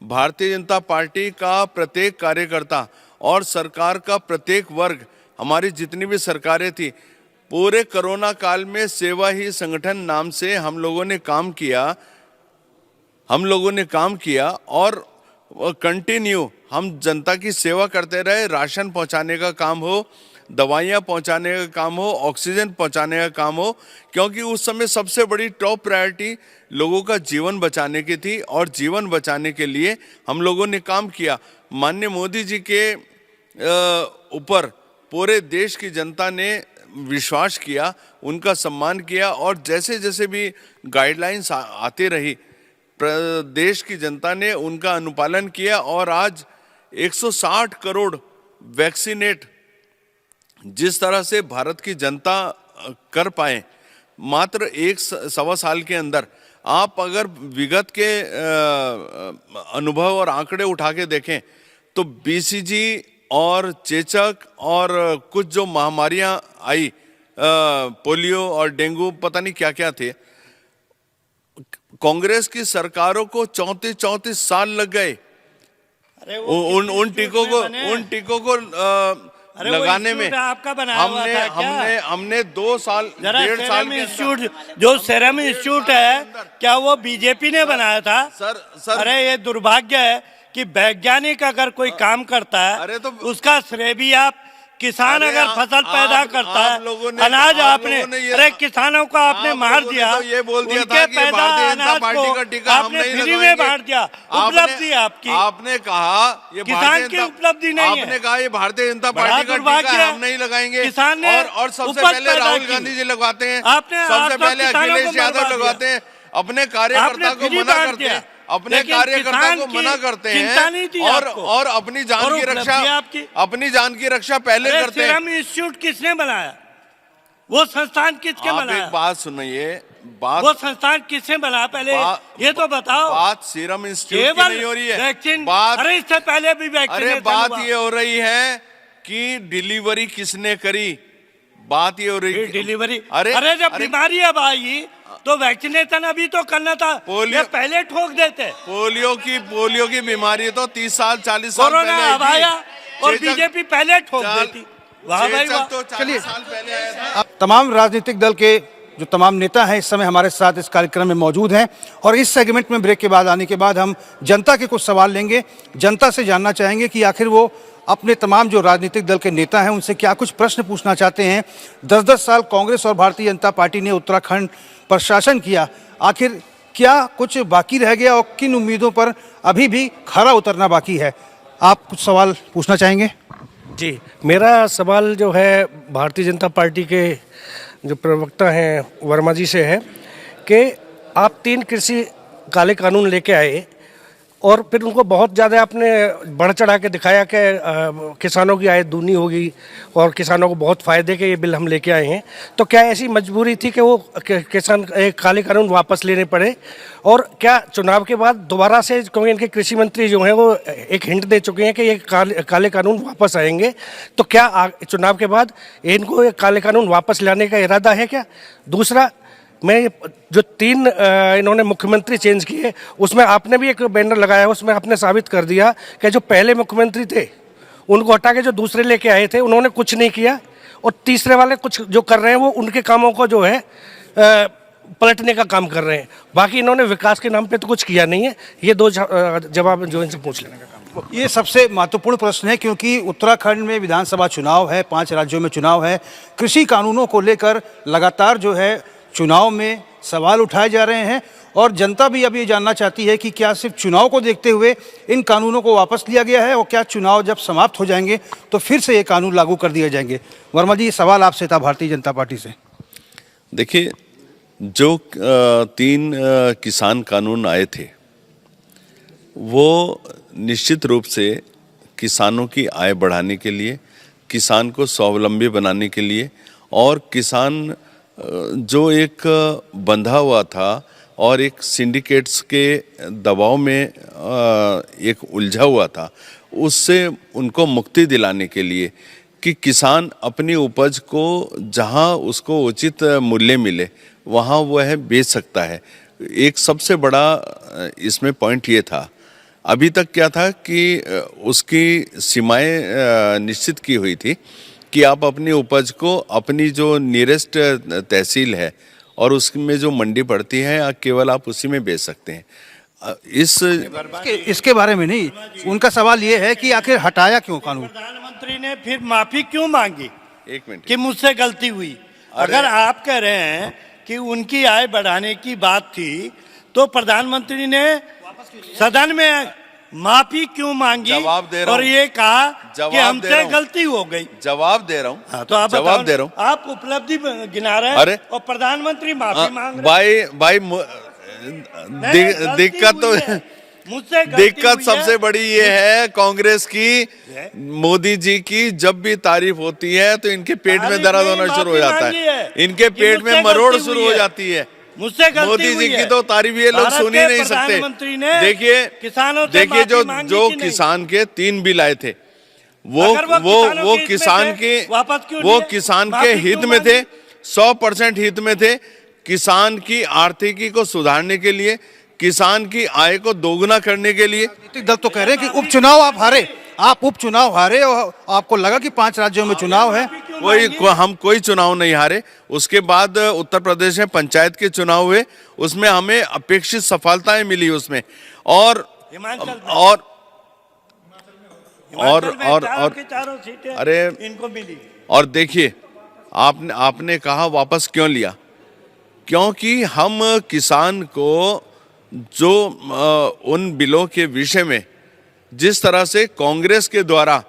भारतीय जनता पार्टी का प्रत्येक कार्यकर्ता और सरकार का प्रत्येक वर्ग, हमारी जितनी भी सरकारें थी, पूरे कोरोना काल में सेवा ही संगठन नाम से हम लोगों ने काम किया और कंटिन्यू हम जनता की सेवा करते रहे। राशन पहुंचाने का काम हो, दवाइयाँ पहुंचाने का काम हो, ऑक्सीजन पहुंचाने का काम हो, क्योंकि उस समय सबसे बड़ी टॉप प्रायोरिटी लोगों का जीवन बचाने की थी। और जीवन बचाने के लिए हम लोगों ने काम किया। माननीय मोदी जी के ऊपर पूरे देश की जनता ने विश्वास किया, उनका सम्मान किया, और जैसे जैसे भी गाइडलाइंस आती रही देश की जनता ने उनका अनुपालन किया। और आज 160 करोड़ वैक्सीनेट जिस तरह से भारत की जनता कर पाए मात्र 1.25 साल के अंदर, आप अगर विगत के अनुभव और आंकड़े उठा के देखें तो बीसीजी और चेचक और कुछ जो महामारियां आई, पोलियो और डेंगू, पता नहीं क्या क्या थे, कांग्रेस की सरकारों को 34 साल लग गए उन टीकों को
अरे वो
लगाने में
इंस्टीट्यूट आपका बनाया हुआ
हमने
था क्या?
हमने 2 साल
जरा
1.5 साल
सेरम
के
इंस्टीट्यूट, जो सेरम इंस्टीट्यूट है, क्या वो बीजेपी ने बनाया था?
सर
अरे ये दुर्भाग्य है कि वैज्ञानिक अगर कोई काम करता
अरे
है
तो
उसका श्रेय भी आप, किसान
अरे
अगर फसल पैदा करता
आप लोगों
है,
ने-
अनाज
आप
आपने,
लोगों ने ये-
अरे किसानों को आपने
आप
मार
लोगों ने
दिया,
तो ये बोल दिया
उनके
था कि
पैदा
भारतीय जनता
अनाज
पार्टी
को
का टीका हम
आपने
नहीं
फ्री में
लगाएंगे।
बांट दिया।
आपने-
उपलब्धि है आपकी,
आपने कहा ये
किसान
भारतीय
की
जनता-
उपलब्धि नहीं है।
आपने कहा ये भारतीय जनता
बड़ा
पार्टी का
दुर्भाग्य
टीका
है।
हम नहीं लगाएंगे,
किसान ने
और सबसे
उपज
पहले
पैदा
राहुल
की।
गांधी जी लगवाते हैं,
आपने आज
सबसे
तक
पहले
किसानों को
अखिलेश यादव
मरवा
लगवाते
दिया।
हैं, अपने कार्यकर्ता
आपने
को
फ्री
मना
बांट
करते
दिया।
हैं, अपने
लेकिन
कार्यकर्ता
किसान
को
की
मना करते
चिंता नहीं थी
हैं,
आपको।
और अपनी जान
और
की
उपलब्धि
रक्षा,
आपकी।
अपनी जान की रक्षा पहले
अरे
करते हैं।
सीरम इंस्टीट्यूट किसने बनाया? वो संस्थान किसके
आप
बनाया?
एक बात सुनिए, बात
वो संस्थान किसने बनाया? पहले ये तो बताओ।
बात सीरम इंस्टीट्यूट की
केवल
नहीं हो रही है,
वैक्सीन,
बात
अरे इससे पहले भी वैक्सीन,
अरे बात ये हो रही है कि डिलीवरी किसने करी, बात ये हो रही
डिलीवरी।
अरे
अरे जब बीमारी अब आई तो वैक्सीनेशन अभी तो करना था, ये पहले ठोक देते।
पोलियो की बीमारी तो 30 साल 40 साल
कोरोना
पहले
अब आया और बीजेपी पहले ठोक देती। वाह भाई वाह।
तो 40 साल पहले आया था।
अब तमाम राजनीतिक दल के जो तमाम नेता हैं इस समय हमारे साथ इस कार्यक्रम में मौजूद हैं और इस सेगमेंट में ब्रेक के बाद आने के बाद हम जनता के कुछ सवाल लेंगे, जनता से जानना चाहेंगे कि आखिर वो अपने तमाम जो राजनीतिक दल के नेता हैं उनसे क्या कुछ प्रश्न पूछना चाहते हैं। 10-10 साल कांग्रेस और भारतीय जनता पार्टी ने उत्तराखंड पर शासन किया, आखिर क्या कुछ बाकी रह गया और किन उम्मीदों पर अभी भी खरा उतरना बाकी है? आप कुछ सवाल पूछना चाहेंगे?
जी, मेरा सवाल जो है भारतीय जनता पार्टी के जो प्रवक्ता हैं वर्मा जी से है कि आप 3 कृषि काले कानून लेके आए और फिर उनको बहुत ज़्यादा आपने बढ़ चढ़ा के दिखाया कि किसानों की आय दूनी होगी और किसानों को बहुत फ़ायदे के ये बिल हम लेके आए हैं। तो क्या ऐसी मजबूरी थी कि वो किसान काले कानून वापस लेने पड़े? और क्या चुनाव के बाद दोबारा से, क्योंकि इनके कृषि मंत्री जो हैं वो एक हिंट दे चुके हैं कि ये काले कानून वापस आएंगे, तो क्या चुनाव के बाद इनको ये काले कानून वापस लाने का इरादा है क्या? दूसरा, मैं जो 3 इन्होंने मुख्यमंत्री चेंज किए उसमें आपने भी एक बैनर लगाया, उसमें आपने साबित कर दिया कि जो पहले मुख्यमंत्री थे उनको हटा के जो दूसरे लेके आए थे उन्होंने कुछ नहीं किया, और तीसरे वाले कुछ जो कर रहे हैं वो उनके कामों को जो है पलटने का काम कर रहे हैं। बाकी इन्होंने विकास के नाम पे तो कुछ किया नहीं है। ये 2 जवाब जो इनसे पूछ लेने का काम।
ये सबसे महत्वपूर्ण प्रश्न है क्योंकि उत्तराखंड में विधानसभा चुनाव है, 5 राज्यों में चुनाव है। कृषि कानूनों को लेकर लगातार जो है चुनाव में सवाल उठाए जा रहे हैं और जनता भी अब ये जानना चाहती है कि क्या सिर्फ चुनाव को देखते हुए इन कानूनों को वापस लिया गया है और क्या चुनाव जब समाप्त हो जाएंगे तो फिर से ये कानून लागू कर दिए जाएंगे? वर्मा जी, ये सवाल आपसे था भारतीय जनता पार्टी से।
देखिए, जो 3 किसान कानून आए थे वो निश्चित रूप से किसानों की आय बढ़ाने के लिए, किसान को स्वावलंबी बनाने के लिए, और किसान जो एक बंधा हुआ था और एक सिंडिकेट्स के दबाव में एक उलझा हुआ था, उससे उनको मुक्ति दिलाने के लिए कि किसान अपनी उपज को जहां उसको उचित मूल्य मिले वहां वह बेच सकता है। एक सबसे बड़ा इसमें पॉइंट ये था। अभी तक क्या था कि उसकी सीमाएं निश्चित की हुई थी कि आप अपनी उपज को अपनी जो नियरेस्ट तहसील है और उसमें जो मंडी पड़ती है केवल आप उसी में बेच सकते हैं।
इसके बारे में नहीं, उनका सवाल ये है कि आखिर हटाया क्यों कानून?
प्रधानमंत्री ने फिर माफी क्यों मांगी?
1 मिनट
कि मुझसे गलती हुई। अगर आप कह रहे हैं कि उनकी आय बढ़ाने की बात थी तो प्रधानमंत्री ने सदन में माफी क्यों मांगी?
जवाब दे रहा
और
हूं।
ये कहा
जवाब
कि
दे
हमसे
रहा हूं।
गलती हो गई।
जवाब दे रहा हूँ।
हाँ, तो आप
जवाब दे रहा हूँ।
आप उपलब्धि गिना रहे हैं
अरे
और प्रधानमंत्री माफी मांग रहे हैं।
भाई
नहीं,
दिक्कत तो
मुझसे गलती
दिक्कत
हुई
सबसे
है।
बड़ी ये है कांग्रेस की, मोदी जी की जब भी तारीफ होती है तो इनके पेट में
तारीफ
दर्द
नहीं,
होना शुरू हो
माफी
जाता
मांगी
है,
है।
इनके
कि
पेट में
मुझसे
मरोड़
गलती
शुरू
हुई
हो
है।
जाती है।
मुझसे गलती
मोदी जी
हुई
की
है।
तो तारीफ ये लोग
भारत
सुन ही
के
नहीं सकते।
प्रधानमंत्री ने
देखिए
किसानों से
देखिए
माफी
जो
मांगी
जो
कि नहीं?
किसान के 3 बिल आए थे
अगर
वो
के
किसान
हित में
के
थे, वापस क्यों
वो
लिए?
किसान
माफी
के
क्यों
हित में
मांगी?
थे, 100% हित में थे। किसान की आर्थिकी को सुधारने के लिए, किसान की आय को दोगुना करने के लिए।
राजनीतिक दल तो कह रहे हैं कि उपचुनाव आप उपचुनाव हारे और आपको लगा कि 5 राज्यों में चुनाव है।
हम कोई चुनाव नहीं हारे। उसके बाद उत्तर प्रदेश में पंचायत के चुनाव हुए, उसमें हमें अपेक्षित सफलताएं मिली उसमें। और अरे
इनको मिली।
और देखिए, आपने कहा वापस क्यों लिया? क्योंकि हम किसान को जो उन बिलों के विषय में जिस तरह से कांग्रेस के द्वारा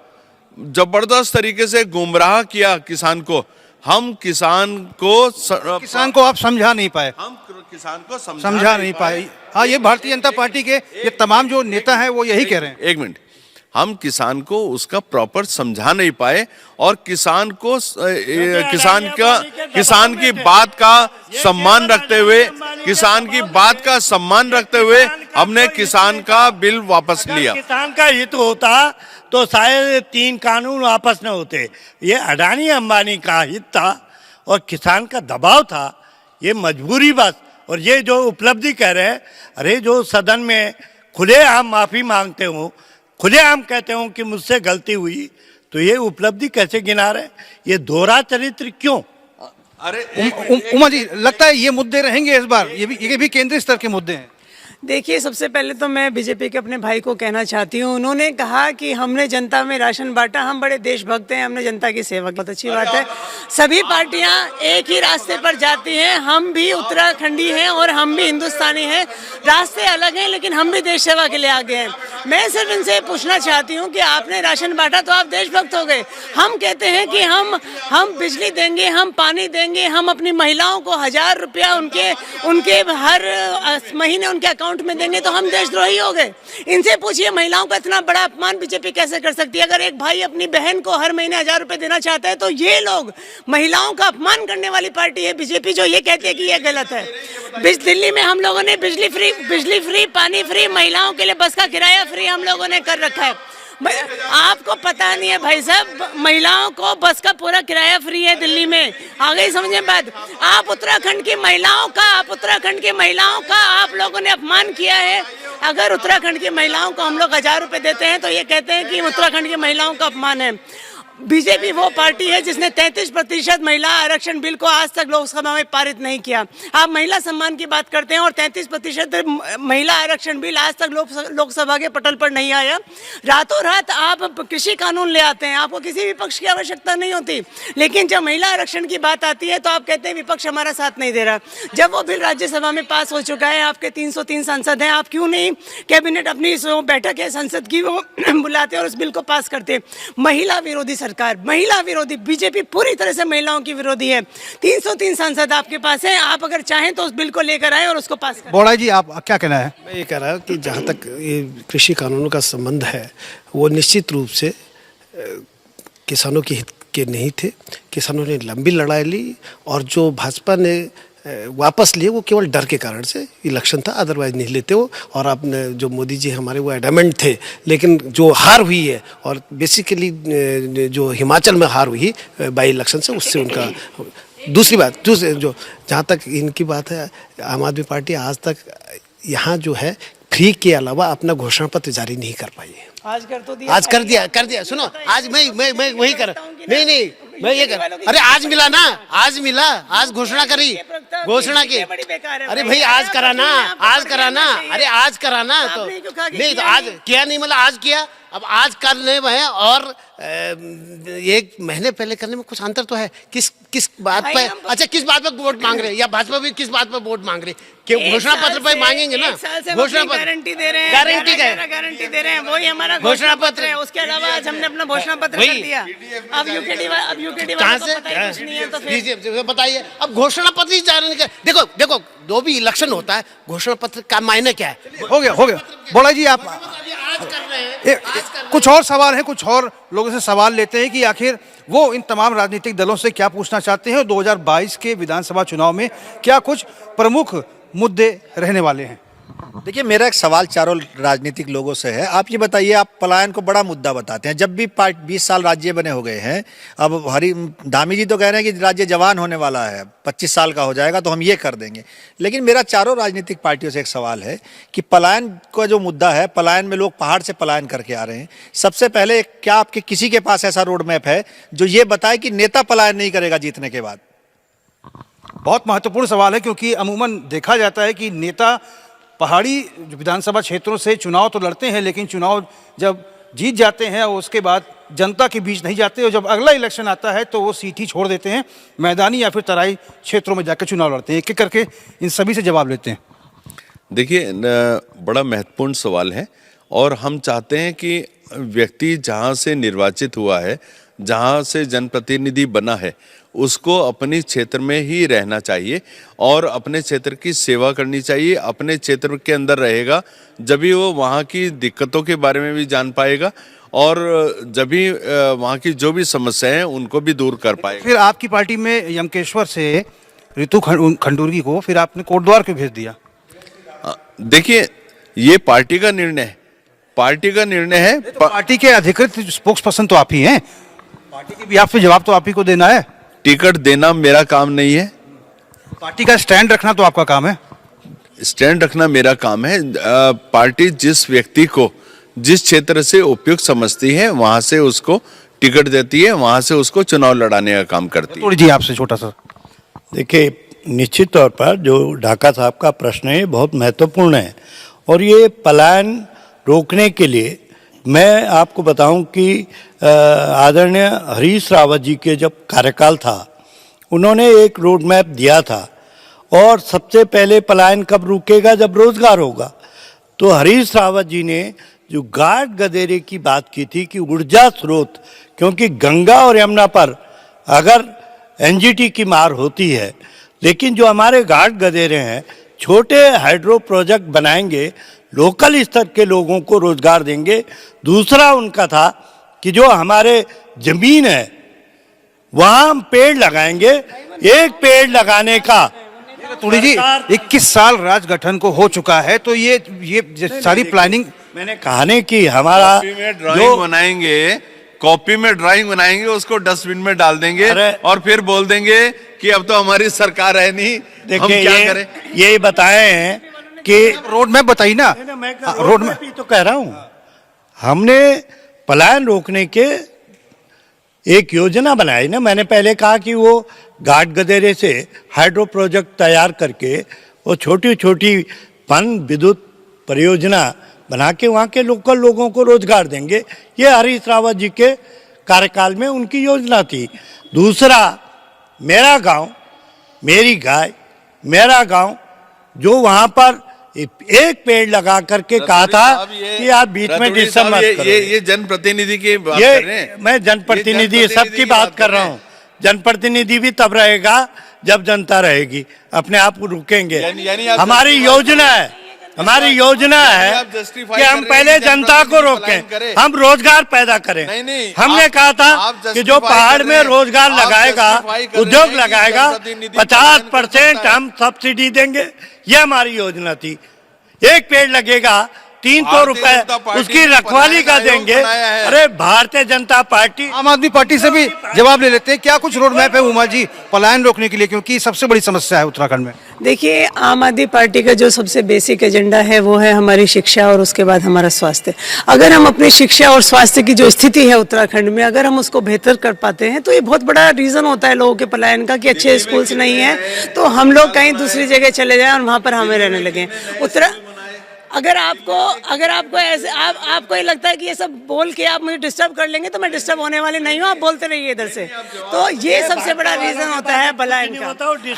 जबरदस्त तरीके से गुमराह किया किसान को, हम किसान को
आप समझा नहीं पाए।
हम किसान को
समझा नहीं पाए। हाँ, ये भारतीय जनता पार्टी के ये तमाम जो नेता हैं वो यही कह रहे हैं।
एक मिनट, हम किसान को उसका प्रॉपर समझा नहीं पाए और किसान की बात का सम्मान रखते हुए हमने किसान का बिल वापस लिया।
किसान का हित होता तो शायद 3 कानून वापस न होते। ये अडानी अंबानी का हित था और किसान का दबाव था, ये मजबूरी बस। और ये जो उपलब्धि कह रहे हैं, अरे जो सदन में खुलेआम माफी मांगते हो, खुलेआम कहते हो कि मुझसे गलती हुई, तो ये उपलब्धि कैसे गिना रहे? ये दोहरा चरित्र क्यों?
अरे
उमा जी, लगता है ये मुद्दे रहेंगे इस बार, ये भी केंद्रीय स्तर के मुद्दे हैं।
देखिए, सबसे पहले तो मैं बीजेपी के अपने भाई को कहना चाहती हूँ, उन्होंने कहा कि हमने जनता में राशन बांटा, हम बड़े देशभक्त हैं, हमने जनता की सेवा की। बहुत अच्छी बात है। सभी पार्टियां एक ही रास्ते पर जाती हैं, हम भी उत्तराखंडी हैं और हम भी हिंदुस्तानी हैं। रास्ते अलग हैं लेकिन हम भी देश सेवा के लिए आगे हैं। मैं सिर्फ इनसे पूछना चाहती हूँ कि आपने राशन बांटा तो आप देशभक्त हो गए। हम कहते हैं कि हम बिजली देंगे, हम पानी देंगे, हम अपनी महिलाओं को 1000 रुपया उनके हर महीने उनके अकाउंट में देंगे, तो हम देशद्रोही हो गए। इनसे पूछिए, महिलाओं का इतना बड़ा अपमान बीजेपी कैसे कर सकती है? अगर एक भाई अपनी बहन को हर महीने 1000 रुपए देना चाहता है तो ये लोग महिलाओं का अपमान करने वाली पार्टी है बीजेपी, जो ये कहती है कि ये गलत है। दिल्ली में हम लोगों ने बिजली फ्री, पानी फ्री, महिलाओं के लिए बस का किराया फ्री हम लोगों ने कर रखा है। आपको पता नहीं है भाई साहब, महिलाओं को बस का पूरा किराया फ्री है दिल्ली में। आ गई समझ में बात? आप उत्तराखंड की महिलाओं का आप लोगों ने अपमान किया है। अगर उत्तराखंड की महिलाओं को हम लोग 1000 रुपए देते हैं तो ये कहते हैं कि उत्तराखंड की महिलाओं का अपमान है। बीजेपी वो पार्टी है जिसने 33% महिला आरक्षण बिल को आज तक लोकसभा में पारित नहीं किया। आप महिला सम्मान की बात करते हैं और 33% महिला आरक्षण बिल आज तक लोकसभा के पटल पर नहीं आया। रातों रात आप कृषि कानून ले आते हैं, आपको किसी विपक्ष की आवश्यकता नहीं होती। लेकिन जब महिला आरक्षण की बात आती है तो आप कहते हैं विपक्ष हमारा साथ नहीं दे रहा। जब वो बिल राज्यसभा में पास हो चुका है, आपके 303 सांसद हैं, आप क्यों नहीं कैबिनेट अपनी बैठक है संसद की वो बुलाते और उस बिल को पास करते? महिला विरोधी सरकार, महिला विरोधी बीजेपी पूरी तरह से महिलाओं की विरोधी है। 303 सांसद आपके पास हैं, आप अगर चाहें तो उस बिल को लेकर आए और उसको पास करें।
बोड़ा जी, आप क्या कहना है?
मैं ये कह रहा हूँ कि जहाँ तक ये कृषि कानूनों का संबंध है, वो निश्चित रूप से किसानों के हित के नहीं थे। किसानों ने लंबी लड़ाई ली और जो भाजपा ने वापस लिए वो केवल डर के कारण से इलेक्शन था, अदरवाइज नहीं लेते वो। और आपने जो मोदी जी हमारे वो एडमेंट थे, लेकिन जो हार हुई है और बेसिकली जो हिमाचल में हार हुई बाई इलेक्शन से, उससे उनका दूसरी बात जो जहाँ तक इनकी बात है, आम आदमी पार्टी आज तक यहाँ जो है फ्री के अलावा अपना घोषणा पत्र जारी नहीं कर पाई है।
आज कर दिया। सुनो, आज मैं वही कर नहीं मैं ये कर, अरे आज मिला ना, आज घोषणा की। अरे भाई आज कराना, अरे आज कराना तो नहीं, तो आज किया नहीं, मतलब आज किया। अब आज करने में और 1 महीने पहले करने में कुछ अंतर तो है। किस बात पे, अच्छा किस बात पे वोट मांग रहे हैं, या भाजपा भी किस बात पे वोट मांग रही है? घोषणा पत्र पे मांगेंगे ना, घोषणा पत्र गारंटी दे रहे हैं, वही हमारा घोषणा पत्र है। उसके अलावा आज हमने अपना घोषणा पत्र कर दिया। अब यूकेडी कहाँ से
बताइए? अब घोषणा पत्र ही जारी कर। देखो जो भी इलेक्शन होता है, घोषणा पत्र का मायने क्या है?
हो गया। बोला जी, आप कुछ और सवाल हैं, कुछ और लोगों से सवाल लेते हैं कि आखिर वो इन तमाम राजनीतिक दलों से क्या पूछना चाहते हैं और 2022 के विधानसभा चुनाव में क्या कुछ प्रमुख मुद्दे रहने वाले हैं।
देखिए, मेरा एक सवाल चारों राजनीतिक लोगों से है। आप ये बताइए, आप पलायन को बड़ा मुद्दा बताते हैं। जब भी 20 साल राज्य बने हो गए हैं, अब धामी जी तो कह रहे हैं कि राज्य जवान होने वाला है, 25 साल का हो जाएगा तो हम ये कर देंगे। लेकिन मेरा चारों राजनीतिक पार्टियों से एक सवाल है कि पलायन का जो मुद्दा है, पलायन में लोग पहाड़ से पलायन करके आ रहे हैं। सबसे पहले क्या आपके किसी के पास ऐसा रोड मैप है जो ये बताए कि नेता पलायन नहीं करेगा जीतने के बाद?
बहुत महत्वपूर्ण सवाल है, क्योंकि अमूमन देखा जाता है कि नेता पहाड़ी विधानसभा क्षेत्रों से चुनाव तो लड़ते हैं, लेकिन चुनाव जब जीत जाते हैं और उसके बाद जनता के बीच नहीं जाते, और जब अगला इलेक्शन आता है तो वो सीट ही छोड़ देते हैं, मैदानी या फिर तराई क्षेत्रों में जाकर चुनाव लड़ते हैं। एक एक करके इन सभी से जवाब लेते हैं।
देखिए, बड़ा महत्वपूर्ण सवाल है, और हम चाहते हैं कि व्यक्ति जहाँ से निर्वाचित हुआ है, जहाँ से जनप्रतिनिधि बना है, उसको अपने क्षेत्र में ही रहना चाहिए और अपने क्षेत्र की सेवा करनी चाहिए। अपने क्षेत्र के अंदर रहेगा जब भी वो वहाँ की दिक्कतों के बारे में भी जान पाएगा, और जब भी वहाँ की जो भी समस्याएं हैं उनको भी दूर कर पाएगा।
फिर आपकी पार्टी में यमकेश्वर से रितु खंडूरी को फिर आपने कोटद्वार क्यों भेज दिया?
देखिए, ये पार्टी का निर्णय है, पार्टी का निर्णय है।
पार्टी के अधिकृत स्पोक्स पर्सन तो आप ही हैं, पार्टी के बिहाफ पे जवाब तो आप ही को देना है।
टिकट देना मेरा काम नहीं है,
पार्टी का स्टैंड रखना तो आपका काम है।
स्टैंड रखना मेरा काम है। पार्टी जिस व्यक्ति को जिस क्षेत्र से उपयुक्त समझती है वहां से उसको टिकट देती है, वहां से उसको चुनाव लड़ाने का काम करती है।
थोड़ी जी आपसे छोटा सा।
देखिए, निश्चित तौर पर जो ढाका साहब का प्रश्न है बहुत महत्वपूर्ण है, और ये पलायन रोकने के लिए मैं आपको बताऊं कि आदरणीय हरीश रावत जी के जब कार्यकाल था, उन्होंने एक रोड मैप दिया था, और सबसे पहले पलायन कब रुकेगा? जब रोजगार होगा। तो हरीश रावत जी ने जो घाट गदेरे की बात की थी कि ऊर्जा स्रोत, क्योंकि गंगा और यमुना पर अगर एनजीटी की मार होती है, लेकिन जो हमारे घाट गदेरे हैं, छोटे हाइड्रो प्रोजेक्ट बनाएंगे, लोकल स्तर के लोगों को रोजगार देंगे। दूसरा उनका था कि जो हमारे जमीन है वहां हम पेड़ लगाएंगे। एक पेड़ लगाने का
तुड़ी जी 21 साल राज गठन को हो चुका है, तो ये सारी प्लानिंग
मैंने कहानी की हमारा
कॉपी में ड्राइंग बनाएंगे, उसको डस्टबिन में डाल देंगे और फिर बोल देंगे कि अब तो हमारी सरकार है नहीं, हम क्या करें?
ये बताए हैं कि
रोड मैप बताइए ना।
रोड मैप ही तो कह रहा हूँ। हमने पलायन रोकने के एक योजना बनाई ना। मैंने पहले कहा कि वो घाट गदेरे से हाइड्रो प्रोजेक्ट तैयार करके वो छोटी छोटी पन विद्युत परियोजना बना के वहाँ के लोकल लोगों को रोजगार देंगे। ये हरीश रावत जी के कार्यकाल में उनकी योजना थी। दूसरा, मेरा गांव मेरी गाय मेरा गांव, जो वहाँ पर एक पेड़ लगा करके कहा था कि आप बीच में डिस्टर्ब मत करो।
ये जनप्रतिनिधि की बात कर रहे हैं।
मैं जनप्रतिनिधि सबकी बात कर रहा हूँ। जनप्रतिनिधि भी तब रहेगा जब जनता रहेगी, अपने आप रुकेंगे। हमारी योजना है कि हम पहले जनता को रोकें, हम रोजगार पैदा करें। हमने कहा था कि जो पहाड़ में रोजगार लगाएगा, उद्योग लगाएगा, 50% हम सब्सिडी देंगे। ये हमारी योजना थी। एक पेड़ लगेगा 300 रुपए उसकी रखवाली का देंगे। अरे भारतीय जनता पार्टी,
आम आदमी पार्टी से भी जवाब ले लेते हैं। क्या कुछ रोड मैप है उमा जी पलायन रोकने के लिए, क्योंकि सबसे बड़ी समस्या है उत्तराखंड में?
देखिए, आम आदमी पार्टी का जो सबसे बेसिक एजेंडा है वो है हमारी शिक्षा और उसके बाद हमारा स्वास्थ्य। अगर हम अपनी शिक्षा और स्वास्थ्य की जो स्थिति है उत्तराखंड में, अगर हम उसको बेहतर कर पाते हैं तो ये बहुत बड़ा रीज़न होता है लोगों के पलायन का कि अच्छे स्कूल्स नहीं है तो हम लोग कहीं दूसरी जगह चले जाएं और वहाँ पर हमें रहने लगें। अगर आपको ऐसे आपको ये लगता है कि ये सब बोल के आप मुझे डिस्टर्ब कर लेंगे, तो मैं डिस्टर्ब होने वाली नहीं हूँ। आप बोलते रहिए इधर से। तो ये सबसे बड़ा रीजन होता है पलायन का।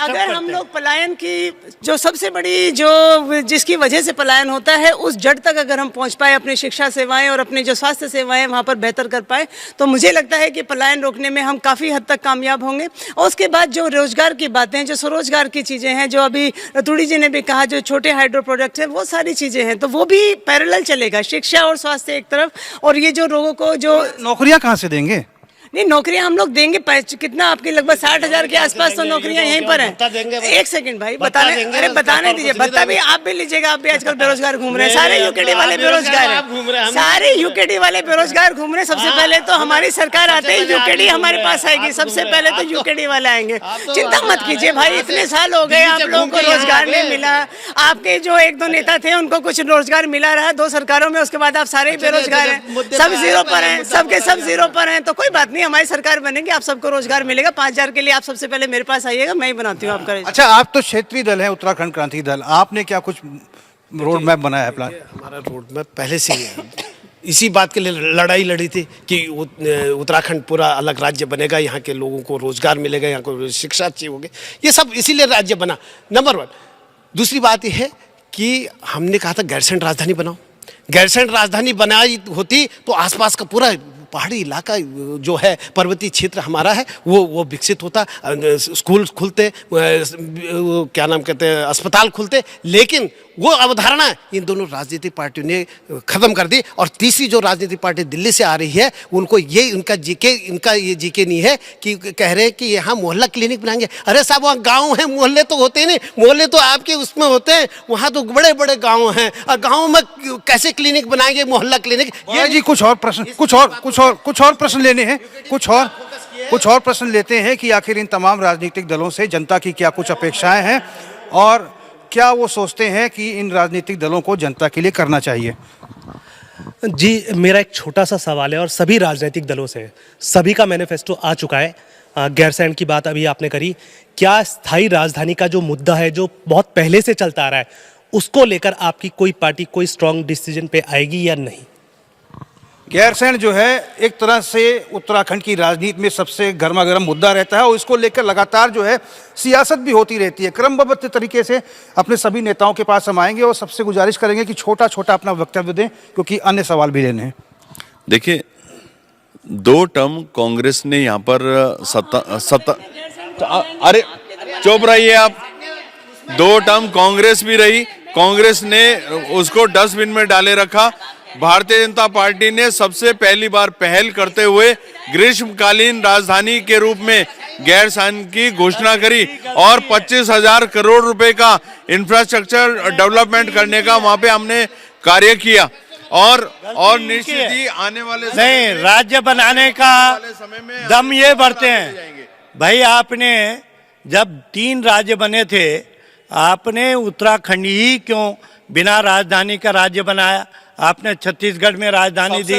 अगर हम लोग पलायन की जो सबसे बड़ी जो जिसकी वजह से पलायन होता है उस जड़ तक अगर हम पहुँच पाए, अपनी शिक्षा सेवाएं और अपनी जो स्वास्थ्य सेवाएं वहाँ पर बेहतर कर पाए, तो मुझे लगता है कि पलायन रोकने में हम काफ़ी हद तक कामयाब होंगे। और उसके बाद जो रोजगार की बातें, जो स्वरोजगार की चीज़ें हैं, जो अभी रतूड़ी जी ने भी कहा, जो छोटे हाइड्रो प्रोजेक्ट्स हैं, वो सारी चीज़ें हैं, तो वो भी पैरेलल चलेगा। शिक्षा और स्वास्थ्य एक तरफ, और ये जो लोगों को जो
नौकरियां कहां से देंगे?
नहीं, नौकरियां हम लोग देंगे। कितना आपकी लगभग 60,000 के आसपास तो नौकरियां यहीं पर हैं। एक सेकंड भाई, बताने दीजिए। भत्ता भी आप भी लीजिएगा। आप भी आजकल बेरोजगार घूम रहे हैं। सारे यूकेडी वाले बेरोजगार हैं। सारे यूकेडी वाले बेरोजगार घूम रहे हैं। सबसे पहले तो हमारी सरकार आते ही यूकेडी हमारे पास आएगी। सबसे पहले तो यूकेडी वाले आएंगे। चिंता मत कीजिए भाई, इतने साल हो गए आप लोगों को रोजगार नहीं मिला। आपके जो एक दो नेता थे उनको कुछ रोजगार मिला रहा 2 सरकारों में, उसके बाद आप सारे ही बेरोजगार हैं। सब जीरो पर हैं, सबके सब जीरो पर हैं। तो कोई बात नहीं, हमारी सरकार बनेगी, आप सबको रोजगार मिलेगा। 5,000 के लिए आप सबसे पहले मेरे पास आइएगा, मैं ही बनाती हूँ आपका।
अच्छा, आप तो क्षेत्रीय दल है उत्तराखंड क्रांति दल, आपने क्या कुछ रोड मैप बनाया है, प्लान?
हमारा रोड मैप पहले से ही है। इसी बात के लिए लड़ाई लड़ी थी कि उत्तराखंड पूरा अलग राज्य बनेगा, यहाँ के लोगों को रोजगार मिलेगा, यहाँ को शिक्षा अच्छी होगी, ये सब इसीलिए राज्य बना, नंबर 1। दूसरी बात यह है कि हमने कहा था गैरसैंण राजधानी बनाओ। गैरसैंण राजधानी बनाई होती तो आसपास का पूरा पहाड़ी इलाका जो है, पर्वतीय क्षेत्र हमारा है, वो विकसित होता, स्कूल खुलते, क्या नाम कहते हैं, अस्पताल खुलते। लेकिन वो अवधारणा इन दोनों राजनीतिक पार्टियों ने खत्म कर दी। और तीसरी जो राजनीतिक पार्टी दिल्ली से आ रही है, उनको ये इनका जीके नहीं है कि कह रहे हैं कि यहाँ मोहल्ला क्लिनिक बनाएंगे। अरे साहब, वहाँ गाँव है, मोहल्ले तो होते ही नहीं। मोहल्ले तो आपके उसमें होते हैं, वहाँ तो बड़े बड़े गाँव हैं। और गाँव में कैसे क्लिनिक बनाएंगे, मोहल्ला क्लिनिक?
ये जी कुछ और प्रश्न लेने हैं, कुछ और प्रश्न लेते हैं कि आखिर इन तमाम राजनीतिक दलों से जनता की क्या कुछ अपेक्षाएं हैं और क्या वो सोचते हैं कि इन राजनीतिक दलों को जनता के लिए करना चाहिए।
जी, मेरा एक छोटा सा सवाल है और सभी राजनीतिक दलों से। सभी का मैनिफेस्टो आ चुका है। गैरसैंण की बात अभी आपने करी। क्या स्थायी राजधानी का जो मुद्दा है, जो बहुत पहले से चलता आ रहा है, उसको लेकर आपकी कोई पार्टी कोई स्ट्रांग डिसीजन पे आएगी या नहीं?
गैरसैंण जो है एक तरह से उत्तराखंड की राजनीति में सबसे गर्मा-गर्म मुद्दा रहता है और इसको लेकर लगातार जो है सियासत भी होती रहती है। क्रमबद्ध तरीके से अपने सभी नेताओं के पास हम आएंगे और सबसे गुजारिश करेंगे कि छोटा छोटा अपना वक्तव्य दें, क्योंकि अन्य सवाल भी लेने हैं।
देखिए, 2 टर्म कांग्रेस ने यहाँ पर अरे चुप रहिए आप। 2 टर्म कांग्रेस भी रही, कांग्रेस ने उसको डस्टबिन में डाले रखा। भारतीय जनता पार्टी ने सबसे पहली बार पहल करते हुए ग्रीष्मकालीन राजधानी के रूप में गैरसैंण की घोषणा करी और 25,000 करोड़ रुपए का इंफ्रास्ट्रक्चर डेवलपमेंट करने का वहां पे हमने कार्य किया। और निश्चित ही आने वाले
नहीं, राज्य बनाने का दम ये बढ़ते हैं भाई। आपने जब 3 राज्य बने थे, आपने उत्तराखंड ही क्यों बिना राजधानी का राज्य बनाया? आपने छत्तीसगढ़ में राजधानी दी,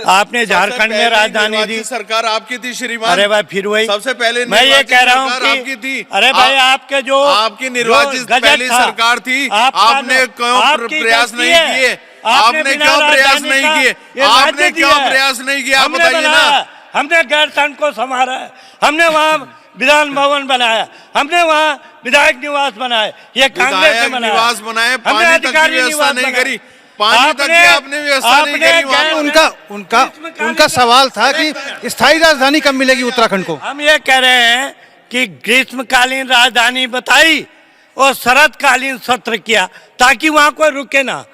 आपने झारखंड में राजधानी दी।
सरकार आपकी थी श्रीमान।
अरे भाई, फिर वही
सबसे पहले
मैं ये कह रहा हूँ कि
आपकी थी।
अरे भाई, आपके जो
आपकी निर्वाचित पहली सरकार थी, आपने क्यों प्रयास नहीं किए? आपने क्यों प्रयास नहीं किए? आपने क्यों प्रयास नहीं किया? आप बताइए ना।
हमने गैरसैंण को संभाला है, हमने वहाँ विधान भवन बनाया, हमने वहाँ विधायक निवास बनाए। ये कांग्रेस ने बनाया।
निवास बनाए, पानी तक की व्यवस्था नहीं करी। पानी तक की आपने व्यवस्था नहीं करी।
उनका सवाल था कि स्थायी राजधानी कब मिलेगी उत्तराखंड को।
हम ये कह रहे हैं कि ग्रीष्मकालीन राजधानी बताई और शरदकालीन सत्र किया ताकि वहां कोई रुके ना।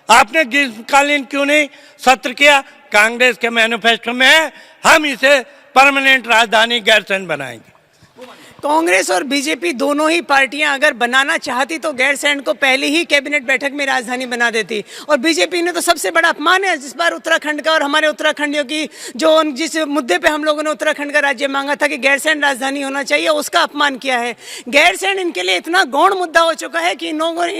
आपने ग्रीष्मकालीन क्यों नहीं सत्र किया? कांग्रेस के मैनिफेस्टो में है, हम इसे परमानेंट राजधानी गैरसैंण बनाएंगे।
कांग्रेस और बीजेपी दोनों ही पार्टियां अगर बनाना चाहती तो गैरसैंण को पहले ही कैबिनेट बैठक में राजधानी बना देती। और बीजेपी ने तो सबसे बड़ा अपमान है जिस बार उत्तराखंड का और हमारे उत्तराखंडियों की जिस मुद्दे पे हम लोगों ने उत्तराखंड का राज्य मांगा था कि गैरसैंण राजधानी होना चाहिए, उसका अपमान किया है। गैरसैंण इनके लिए इतना गौण मुद्दा हो चुका है कि इन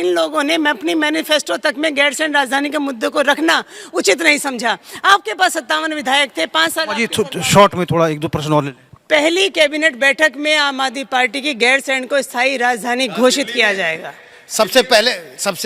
लोगों ने अपनी मैनिफेस्टो तक में गैरसैंण राजधानी के मुद्दे को रखना उचित नहीं समझा। आपके पास 57 विधायक थे, 5 साल।
शॉर्ट में थोड़ा 1-2 प्रश्न और।
पहली कैबिनेट बैठक में आम आदमी पार्टी की गैरसैंण को स्थायी राजधानी घोषित किया जाएगा।
सबसे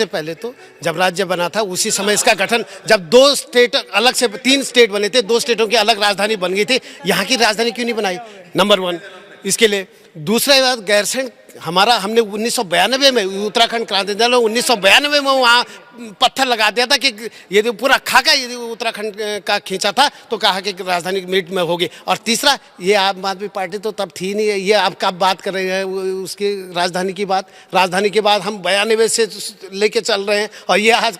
पहले तो जब राज्य बना था उसी समय इसका गठन, जब 2 स्टेट अलग से 3 स्टेट बने थे, 2 स्टेटों की अलग राजधानी बन गई थी, यहाँ की राजधानी क्यों नहीं बनाई? नंबर 1 इसके लिए। दूसरा बात, गैरसैंण हमने 1992 में उत्तराखंड क्रांति दल 1992 में वहाँ पत्थर लगा दिया था कि यदि पूरा खाका यदि उत्तराखंड का खींचा था तो कहा कि राजधानी मिनट में होगी। और तीसरा, ये आम आदमी पार्टी तो तब थी नहीं है, ये आप कब बात कर रहे हैं उसकी राजधानी की बात? राजधानी के बाद हम 92 से लेके चल रहे हैं और ये आज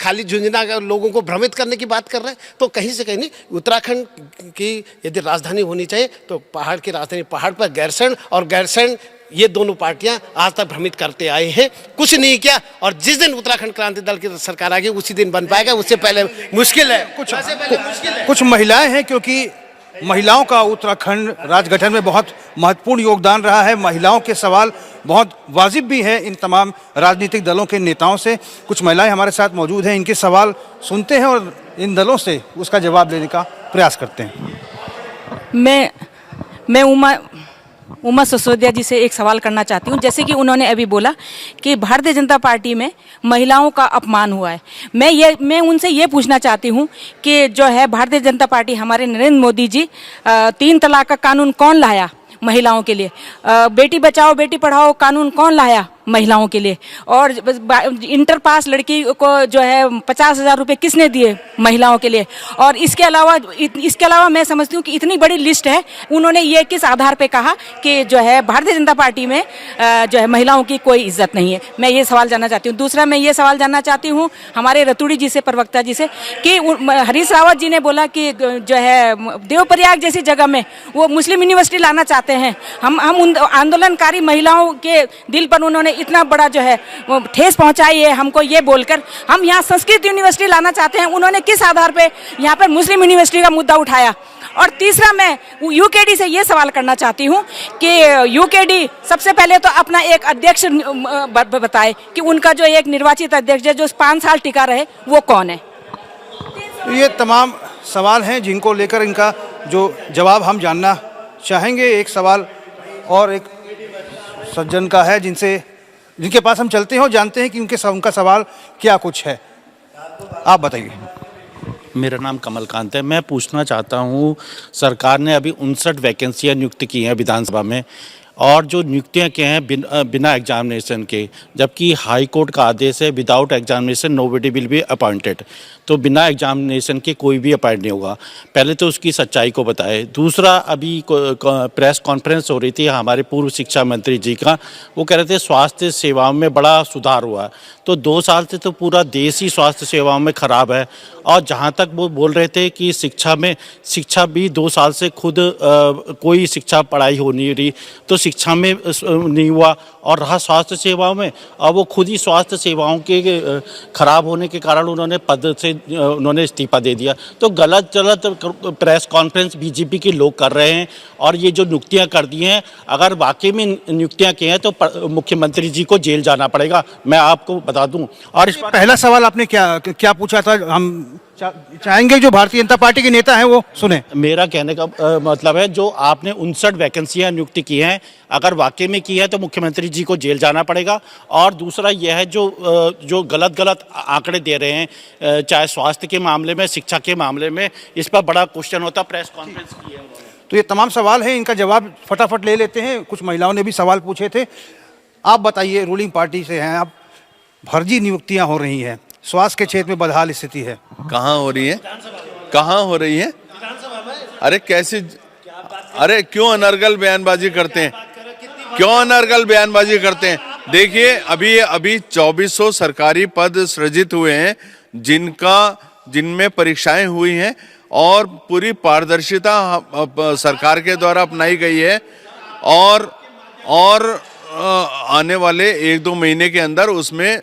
खाली झुंझुनू के लोगों को भ्रमित करने की बात कर रहे हैं। तो कहीं से कहीं नहीं, उत्तराखंड की यदि राजधानी होनी चाहिए तो पहाड़ की राजधानी पहाड़ पर गैरसैंण और गैरसैंण, ये दोनों पार्टियां आज तक भ्रमित करते आए हैं, कुछ नहीं किया। और जिस दिन उत्तराखंड क्रांति दल की सरकार आ गई उसी दिन बन पाएगा, उससे पहले मुश्किल है।
कुछ महिलाएं हैं, क्योंकि महिलाओं का उत्तराखंड राज्य गठन में बहुत महत्वपूर्ण योगदान रहा है। महिलाओं के सवाल बहुत वाजिब भी है इन तमाम राजनीतिक दलों के नेताओं से। कुछ महिलाएं हमारे साथ मौजूद हैं, इनके सवाल सुनते हैं और इन दलों से उसका जवाब देने का प्रयास करते हैं।
मैं उमा सिसोदिया जी से एक सवाल करना चाहती हूँ। जैसे कि उन्होंने अभी बोला कि भारतीय जनता पार्टी में महिलाओं का अपमान हुआ है, मैं उनसे ये पूछना चाहती हूँ कि जो है भारतीय जनता पार्टी, हमारे नरेंद्र मोदी जी 3 तलाक का कानून कौन लाया महिलाओं के लिए? बेटी बचाओ बेटी पढ़ाओ कानून कौन लाया महिलाओं के लिए? और इंटर पास लड़की को जो है 50,000 रुपये किसने दिए महिलाओं के लिए? और इसके अलावा मैं समझती हूँ कि इतनी बड़ी लिस्ट है, उन्होंने ये किस आधार पे कहा कि जो है भारतीय जनता पार्टी में जो है महिलाओं की कोई इज्जत नहीं है? मैं ये सवाल जानना चाहती हूँ। दूसरा मैं ये सवाल जानना चाहती हूँ हमारे रतूड़ी जी से, प्रवक्ता जी से, कि हरीश रावत जी ने बोला कि जो है देवप्रयाग जैसी जगह में वो मुस्लिम यूनिवर्सिटी लाना चाहते हैं। हम उन आंदोलनकारी महिलाओं के दिल पर उन्होंने इतना बड़ा जो है वो ठेस पहुंचाई है हमको ये बोलकर, हम यहाँ संस्कृत यूनिवर्सिटी लाना चाहते हैं। उन्होंने किस आधार पे यहाँ पर मुस्लिम यूनिवर्सिटी का मुद्दा उठाया? और तीसरा मैं यूकेडी से ये सवाल करना चाहती हूँ कि यूकेडी सबसे पहले तो अपना एक अध्यक्ष बताए कि उनका जो एक निर्वाचित अध्यक्ष है जो 5 साल टिका रहे वो कौन है?
ये तमाम सवाल हैं जिनको लेकर इनका जो जवाब हम जानना चाहेंगे। एक सवाल और एक सज्जन का है जिनके पास हम चलते हैं और जानते हैं कि उनका सवाल क्या कुछ है। आप बताइए।
मेरा नाम कमलकांत है। मैं पूछना चाहता हूँ, सरकार ने अभी 59 वैकेंसियाँ नियुक्त की हैं विधानसभा में, और जो नियुक्तियां किए हैं बिना एग्जामिनेशन के, जबकि हाई कोर्ट का आदेश है without examination nobody will be appointed. तो बिना एग्जामिनेशन के कोई भी अपॉइंट नहीं होगा। पहले तो उसकी सच्चाई को बताए। दूसरा, अभी प्रेस कॉन्फ्रेंस हो रही थी हमारे पूर्व शिक्षा मंत्री जी का, वो कह रहे थे स्वास्थ्य सेवाओं में बड़ा सुधार हुआ। तो 2 साल से तो पूरा देश ही स्वास्थ्य सेवाओं में ख़राब है। और जहाँ तक वो बोल रहे थे कि शिक्षा भी 2 साल से खुद कोई शिक्षा पढ़ाई हो नहीं रही, तो शिक्षा में नहीं हुआ। और रहा स्वास्थ्य सेवाओं में, और वो खुद ही स्वास्थ्य सेवाओं के खराब होने के कारण उन्होंने पद से उन्होंने इस्तीफा दे दिया। तो गलत प्रेस कॉन्फ्रेंस बीजेपी के लोग कर रहे हैं। और ये जो नियुक्तियां कर दी हैं, अगर वाकई में नियुक्तियां की हैं तो मुख्यमंत्री जी को जेल जाना पड़ेगा, मैं आपको बता दूं। और इस
पहला सवाल आपने क्या पूछा था? हम चाहेंगे जो भारतीय जनता पार्टी के नेता हैं वो सुने।
मेरा कहने का मतलब है, जो आपने 59 वैकेंसियां नियुक्त की हैं, अगर वाकई में की है तो मुख्यमंत्री जी को जेल जाना पड़ेगा। और दूसरा यह है, जो गलत आंकड़े दे रहे हैं, चाहे स्वास्थ्य के मामले में, शिक्षा के मामले में, इस पर बड़ा क्वेश्चन होता। प्रेस कॉन्फ्रेंस की है।
तो ये तमाम सवाल हैं, इनका जवाब फटाफट ले लेते हैं। कुछ महिलाओं ने भी सवाल पूछे थे। आप बताइए, रूलिंग पार्टी से हैं आप, फर्जी नियुक्तियां हो रही हैं, स्वास्थ्य के क्षेत्र में बदहाल स्थिति है।
कहाँ हो रही है? कहाँ हो रही है? अरे कैसे? अरे क्यों अनर्गल बयानबाजी करते हैं? क्यों अनर्गल बयानबाजी करते हैं? देखिए, अभी 2400 सरकारी पद सृजित हुए हैं जिनमें परीक्षाएं हुई हैं और पूरी पारदर्शिता सरकार के द्वारा अपनाई गई है। और आने वाले 1-2 महीने के अंदर उसमें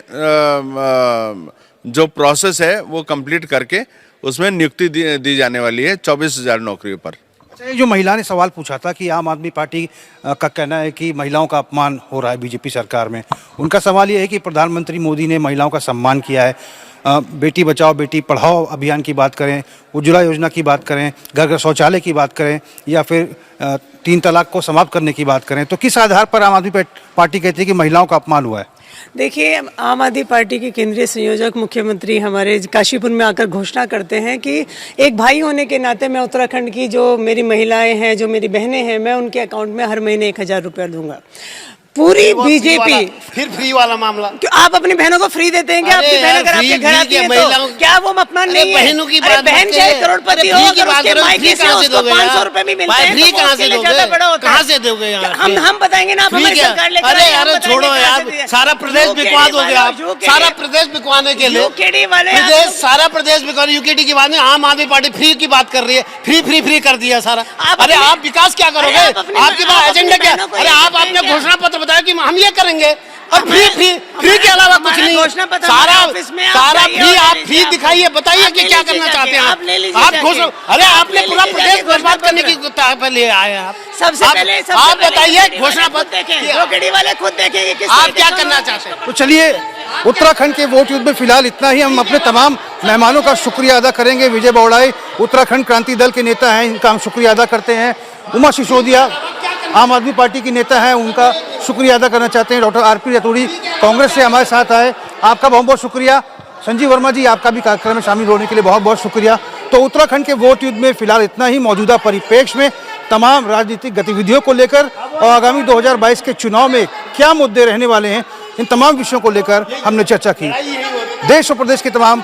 जो प्रोसेस है वो कंप्लीट करके उसमें नियुक्ति दी जाने वाली है 24,000 नौकरियों पर।
ये जो महिला ने सवाल पूछा था कि आम आदमी पार्टी का कहना है कि महिलाओं का अपमान हो रहा है बीजेपी सरकार में, उनका सवाल ये है कि प्रधानमंत्री मोदी ने महिलाओं का सम्मान किया है। बेटी बचाओ बेटी पढ़ाओ अभियान की बात करें, उज्ज्वला योजना की बात करें, घर घर शौचालय की बात करें, या फिर 3 तलाक को समाप्त करने की बात करें, तो किस आधार पर आम आदमी पार्टी कहती है कि महिलाओं का अपमान हुआ है?
देखिए, आम आदमी पार्टी के केंद्रीय संयोजक मुख्यमंत्री हमारे काशीपुर में आकर घोषणा करते हैं कि एक भाई होने के नाते मैं उत्तराखंड की जो मेरी महिलाएं हैं, जो मेरी बहनें हैं, मैं उनके अकाउंट में हर महीने 1,000 रुपया दूंगा। पूरी बीजेपी
फिर फ्री वाला मामला,
क्यों आप अपनी बहनों को फ्री देते हैं? आपकी बहन अगर आपके घर आती है तो क्या वो अपमान नहीं है?
बहनों की
बात, बहन चाहे करोड़पति हो, अगर उसके मायके से उसको 500 रुपए भी मिलते हैं,
फ्री कहाँ से दोगे? कहाँ से दोगे?
हम बताएंगे ना, आप हमारी सरकार लेकर
अरे छोड़ो यार, सारा प्रदेश बिकवाद हो गया, सारा प्रदेश बिकवाने के लिए
यूकेडी वाले
प्रदेश, सारा प्रदेश बिकवाने, यूकेडी की बात नहीं, आम आदमी पार्टी फ्री की बात कर रही है, फ्री कर दिया सारा। अरे आप विकास क्या करोगे, आपके पास एजेंडा क्या? अरे आप अपने घोषणा पत्र बताओ कि हम ये करेंगे, और फ्री के अलावा कुछ नहीं, सारा फ्री। आप फ्री दिखाइए, बताइए कि क्या करना चाहते हैं आप घोषणा। अरे आपने पूरा प्रदेश बर्बाद करने की पहले आए हैं आप।
सबसे पहले
आप बताइए घोषणा पत्र
यूकेडी वाले खुद देखेंगे
आप क्या करना चाहते हैं।
तो चलिए, उत्तराखंड के वोट युद्ध में फिलहाल इतना ही। हम अपने तमाम मेहमानों का शुक्रिया अदा करेंगे। विजय बौड़ाई उत्तराखंड क्रांति दल के नेता हैं, इनका हम शुक्रिया अदा करते हैं। उमा सिसोदिया आम आदमी पार्टी की नेता हैं, उनका शुक्रिया अदा करना चाहते हैं। डॉक्टर आरपी रतूड़ी कांग्रेस से हमारे साथ आए, आपका बहुत बहुत शुक्रिया। संजीव वर्मा जी, आपका भी कार्यक्रम में शामिल होने के लिए बहुत बहुत शुक्रिया। तो उत्तराखंड के वोट युद्ध में फिलहाल इतना ही। मौजूदा परिप्रेक्ष्य में तमाम राजनीतिक गतिविधियों को लेकर और आगामी 2022 के चुनाव में क्या मुद्दे रहने वाले हैं, इन तमाम विषयों को लेकर हमने चर्चा की। देश और प्रदेश की तमाम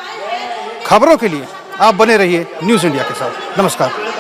खबरों के लिए आप बने रहिए न्यूज़ इंडिया के साथ। नमस्कार।